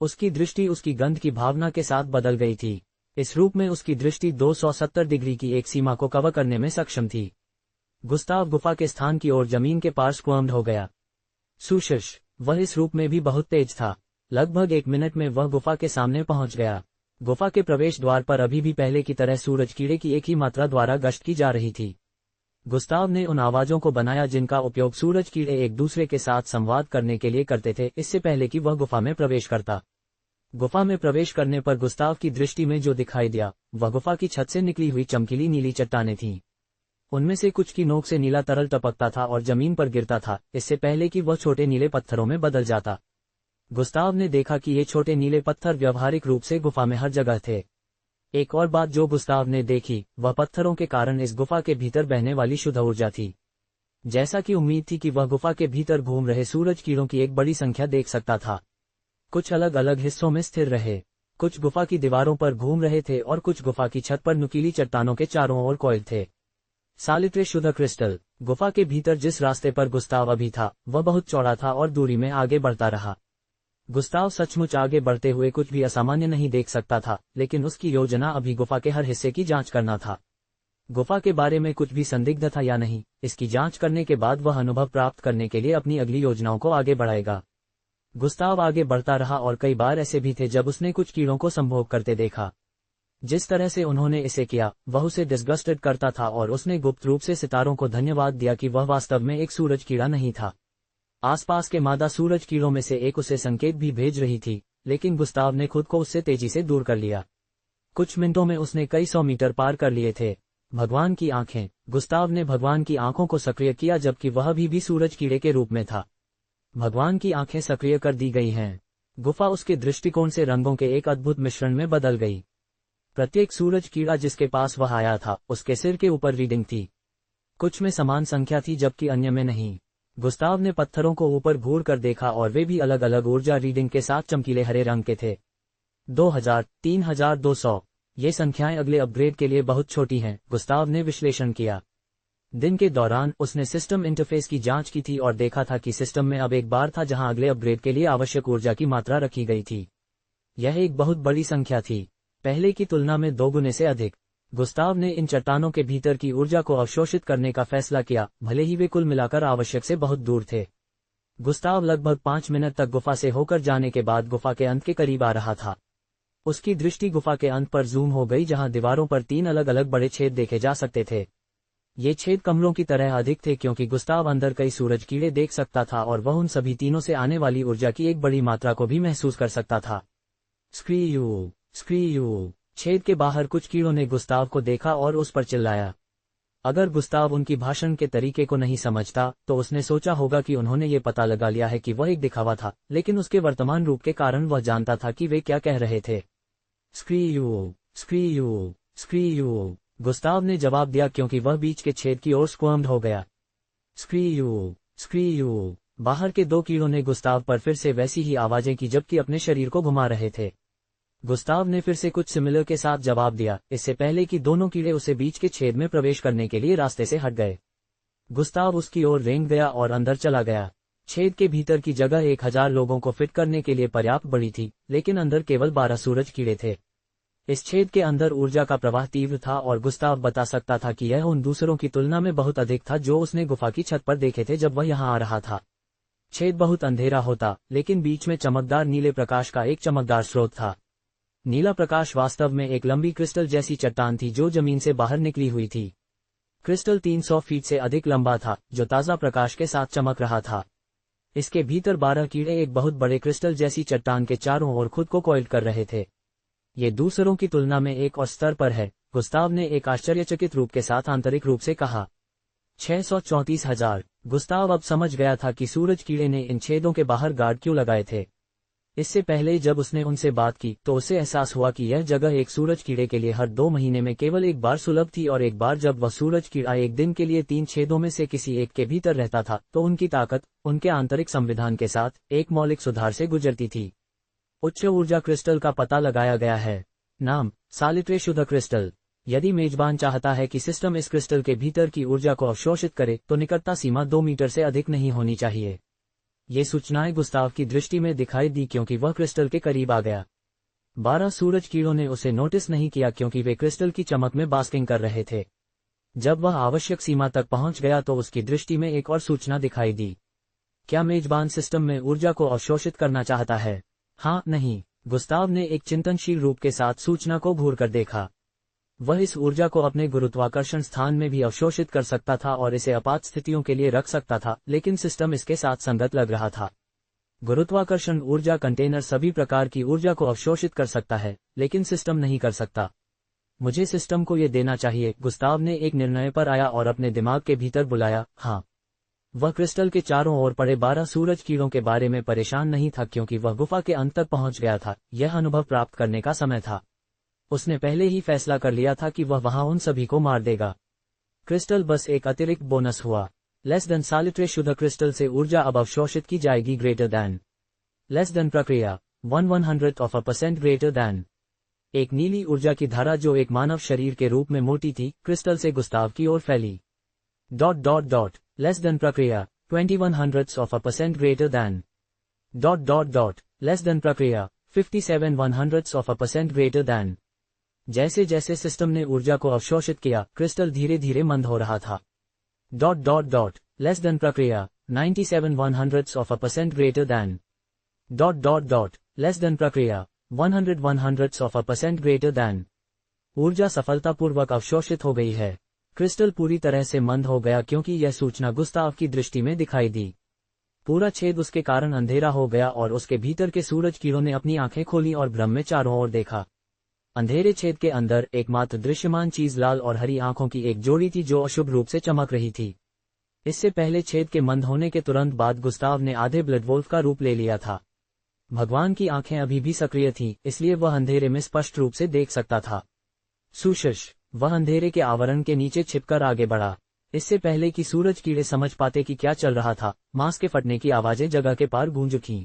उसकी दृष्टि उसकी गंध की भावना के साथ बदल गई थी। इस रूप में उसकी दृष्टि 270 डिग्री की एक सीमा को कवर करने में सक्षम थी। गुस्ताव गुफा के स्थान की ओर जमीन के पार स्क्वर्म्ड हो गया। सुशिश। वह इस रूप में भी बहुत तेज था। लगभग 1 मिनट में वह गुफा के सामने पहुंच गया। गुफा के प्रवेश द्वार पर अभी भी पहले की तरह सूरज कीड़े की एक ही मात्रा द्वारा गश्त की जा रही थी। गुस्ताव ने उन आवाजों को बनाया जिनका उपयोग सूरज कीड़े एक दूसरे के साथ संवाद करने के लिए करते थे, इससे पहले कि वह गुफा में प्रवेश करता। गुफा में प्रवेश करने पर गुस्ताव की दृष्टि में जो दिखाई दिया, वह गुफा की छत से निकली हुई चमकीली नीली चट्टानें थीं। उनमें से कुछ की नोक से नीला तरल टपकता था और जमीन पर गिरता था, इससे पहले कि वह छोटे नीले पत्थरों में बदल जाता। गुस्ताव ने देखा कि ये छोटे नीले पत्थर व्यवहारिक रूप से गुफा में हर जगह थे। एक और बात जो गुस्ताव ने देखी, वह पत्थरों के कारण इस गुफा के भीतर बहने वाली शुद्ध ऊर्जा थी। जैसा कि उम्मीद थी कि वह गुफा के भीतर घूम रहे सूरज कीड़ों की एक बड़ी संख्या देख सकता था। कुछ अलग अलग हिस्सों में स्थिर रहे, कुछ गुफा की दीवारों पर घूम रहे थे और कुछ गुफा की छत पर नुकीली चट्टानों के चारों ओर कॉइल थे। सालिट्रे शुद्ध क्रिस्टल। गुफा के भीतर जिस रास्ते पर गुस्ताव अभी था, वह बहुत चौड़ा था और दूरी में आगे बढ़ता रहा। गुस्ताव सचमुच आगे बढ़ते हुए कुछ भी असामान्य नहीं देख सकता था, लेकिन उसकी योजना अभी गुफा के हर हिस्से की जांच करना था। गुफा के बारे में कुछ भी संदिग्ध था या नहीं, इसकी जांच करने के बाद वह अनुभव प्राप्त करने के लिए अपनी अगली योजनाओं को आगे बढ़ाएगा। गुस्ताव आगे बढ़ता रहा और कई बार ऐसे भी थे जब उसने कुछ कीड़ों को संभोग करते देखा। जिस तरह से उन्होंने इसे किया, वह उसे डिस्गस्टेड करता था और उसने गुप्त रूप से सितारों को धन्यवाद दिया कि वह वास्तव में एक सूरज कीड़ा नहीं था। आसपास के मादा सूरज कीड़ों में से एक उसे संकेत भी भेज रही थी, लेकिन गुस्ताव ने खुद को उससे तेजी से दूर कर लिया। कुछ मिनटों में उसने कई 100 मीटर पार कर लिए थे। भगवान की आंखें। गुस्ताव ने भगवान की आंखों को सक्रिय किया जबकि वह भी सूरज कीड़े के रूप में था। भगवान की आंखें सक्रिय कर दी गई हैं। गुफा उसके दृष्टिकोण से रंगों के एक अद्भुत मिश्रण में बदल गई। प्रत्येक सूरज कीड़ा जिसके पास वह आया था, उसके सिर के ऊपर रीडिंग थी। कुछ में समान संख्या थी जबकि अन्य में नहीं। गुस्ताव ने पत्थरों को ऊपर घूर कर देखा और वे भी अलग अलग ऊर्जा रीडिंग के साथ चमकीले हरे रंग के थे। 2000, 3200। ये संख्याएं अगले अपग्रेड के लिए बहुत छोटी हैं, गुस्ताव ने विश्लेषण किया। दिन के दौरान उसने सिस्टम इंटरफेस की जांच की थी और देखा था कि सिस्टम में अब एक बार था जहां अगले अपग्रेड के लिए आवश्यक ऊर्जा की मात्रा रखी गई थी। यह एक बहुत बड़ी संख्या थी, पहले की तुलना में 2 गुने से अधिक। गुस्ताव ने इन चट्टानों के भीतर की ऊर्जा को अवशोषित करने का फैसला किया, भले ही वे कुल मिलाकर आवश्यक से बहुत दूर थे। गुस्ताव लगभग 5 मिनट तक गुफा से होकर जाने के बाद गुफा के अंत के करीब आ रहा था। उसकी दृष्टि गुफा के अंत पर जूम हो गई जहां दीवारों पर 3 अलग अलग बड़े छेद देखे जा सकते थे। ये छेद कमरों की तरह अधिक थे क्योंकि गुस्ताव अंदर कई सूरज कीड़े देख सकता था और वह उन सभी तीनों से आने वाली ऊर्जा की एक बड़ी मात्रा को भी महसूस कर सकता था। स्क्रीयू, स्क्रीयू। छेद के बाहर कुछ कीड़ों ने गुस्ताव को देखा और उस पर चिल्लाया। अगर गुस्ताव उनकी भाषण के तरीके को नहीं समझता, तो उसने सोचा होगा कि उन्होंने ये पता लगा लिया है कि वह एक दिखावा था, लेकिन उसके वर्तमान रूप के कारण वह जानता था कि वे क्या कह रहे थे। स्क्रीयू, स्क्रीयू, स्क्रीयू। गुस्ताव ने जवाब दिया क्योंकि वह बीच के छेद की ओर स्क्वर्म्ड हो गया। स्क्रीयू, स्क्रीयू। बाहर के 2 कीड़ों ने गुस्ताव पर फिर से वैसी ही आवाजें की जबकि अपने शरीर को घुमा रहे थे। गुस्ताव ने फिर से कुछ सिमिलर के साथ जवाब दिया, इससे पहले कि दोनों कीड़े उसे बीच के छेद में प्रवेश करने के लिए रास्ते से हट गए। गुस्ताव उसकी ओर रेंग गया और अंदर चला गया। छेद के भीतर की जगह 1000 लोगों को फिट करने के लिए पर्याप्त बड़ी थी, लेकिन अंदर केवल 12 सूरज कीड़े थे। इस छेद के अंदर ऊर्जा का प्रवाह तीव्र था और गुस्ताव बता सकता था कि यह उन दूसरों की तुलना में बहुत अधिक था जो उसने गुफा की छत पर देखे थे जब वह यहां आ रहा था। छेद बहुत अंधेरा होता, लेकिन बीच में चमकदार नीले प्रकाश का एक चमकदार स्रोत था। नीला प्रकाश वास्तव में एक लंबी क्रिस्टल जैसी चट्टान थी जो जमीन से बाहर निकली हुई थी। क्रिस्टल 300 फीट से अधिक लंबा था, जो ताज़ा प्रकाश के साथ चमक रहा था। इसके भीतर 12 कीड़े एक बहुत बड़े क्रिस्टल जैसी चट्टान के चारों ओर खुद को कॉइल कर रहे थे। ये दूसरों की तुलना में एक और स्तर पर है, गुस्ताव ने एक आश्चर्यचकित रूप के साथ आंतरिक रूप से कहा। 634,000। गुस्ताव अब समझ गया था कि सूरज कीड़े ने इन छेदों के बाहर गार्ड क्यों लगाए थे। इससे पहले जब उसने उनसे बात की तो उसे एहसास हुआ कि यह जगह एक सूरज कीड़े के लिए हर 2 महीने में केवल एक बार सुलभ थी और एक बार जब वह सूरज कीड़ा एक दिन के लिए 3 छेदों में से किसी एक के भीतर रहता था तो उनकी ताकत, उनके आंतरिक संविधान के साथ, एक मौलिक सुधार से गुजरती थी। उच्च ऊर्जा क्रिस्टल का पता लगाया गया है। नाम, सालिट्रे शुद्ध क्रिस्टल। यदि मेजबान चाहता है कि सिस्टम इस क्रिस्टल के भीतर की ऊर्जा को अवशोषित करे तो निकटता सीमा 2 मीटर से अधिक नहीं होनी चाहिए। ये सूचनाएं गुस्ताव की दृष्टि में दिखाई दी क्योंकि वह क्रिस्टल के करीब आ गया। 12 सूरज कीड़ों ने उसे नोटिस नहीं किया क्योंकि वे क्रिस्टल की चमक में बास्किंग कर रहे थे। जब वह आवश्यक सीमा तक पहुंच गया तो उसकी दृष्टि में एक और सूचना दिखाई दी। क्या मेजबान सिस्टम में ऊर्जा को अवशोषित करना चाहता है? हाँ, नहीं। गुस्ताव ने एक चिंतनशील रूप के साथ सूचना को घूर कर देखा। वह इस ऊर्जा को अपने गुरुत्वाकर्षण स्थान में भी अवशोषित कर सकता था और इसे आपात स्थितियों के लिए रख सकता था, लेकिन सिस्टम इसके साथ संगत लग रहा था। गुरुत्वाकर्षण ऊर्जा कंटेनर सभी प्रकार की ऊर्जा को अवशोषित कर सकता है, लेकिन सिस्टम नहीं कर सकता। मुझे सिस्टम को ये देना चाहिए। गुस्ताव ने एक निर्णय पर आया और अपने दिमाग के भीतर बुलाया, हाँ। वह क्रिस्टल के चारों ओर पड़े 12 सूरज कीड़ों के बारे में परेशान नहीं था क्योंकि वह गुफा के अंत तक पहुंच गया था। यह अनुभव प्राप्त करने का समय था। उसने पहले ही फैसला कर लिया था कि वह वहां उन सभी को मार देगा। क्रिस्टल बस एक अतिरिक्त बोनस हुआ। लेस देन सालिट्रे शुद्ध क्रिस्टल से ऊर्जा अब अवशोषित की जाएगी ग्रेटर दैन। लेस देन प्रक्रिया 1/100% ग्रेटर दैन। एक नीली ऊर्जा की धारा जो एक मानव शरीर के रूप में मोटी थी, क्रिस्टल से गुस्ताव की ओर फैली। लेस देन प्रक्रिया 20/100% ग्रेटर दैन। लेस देन प्रक्रिया 57/100% ग्रेटर दैन। जैसे जैसे सिस्टम ने ऊर्जा को अवशोषित किया, क्रिस्टल धीरे धीरे मंद हो रहा था। लेस देन प्रक्रिया 97/100% ग्रेटर दैन। लेस देन प्रक्रिया 100/100% ग्रेटर दैन। ऊर्जा सफलतापूर्वक अवशोषित हो गई है। क्रिस्टल पूरी तरह से मंद हो गया क्योंकि यह सूचना गुस्ताव की दृष्टि में दिखाई दी। पूरा छेद उसके कारण अंधेरा हो गया और उसके भीतर के सूरज कीड़ों ने अपनी आंखें खोली और भ्रम में चारों ओर देखा। अंधेरे छेद के अंदर एकमात्र दृश्यमान चीज लाल और हरी आंखों की एक जोड़ी थी जो अशुभ रूप से चमक रही थी। इससे पहले छेद के मंद होने के तुरंत बाद गुस्ताव ने आधे ब्लड वोल्फ का रूप ले लिया था। भगवान की आंखें अभी भी सक्रिय थीं, इसलिए वह अंधेरे में स्पष्ट रूप से देख सकता था। सुशश, वह अंधेरे के आवरण के नीचे छिपकर आगे बढ़ा। इससे पहले कि सूरज कीड़े समझ पाते कि क्या चल रहा था, मांस के फटने की आवाजें जगह के पार गूंज उठीं।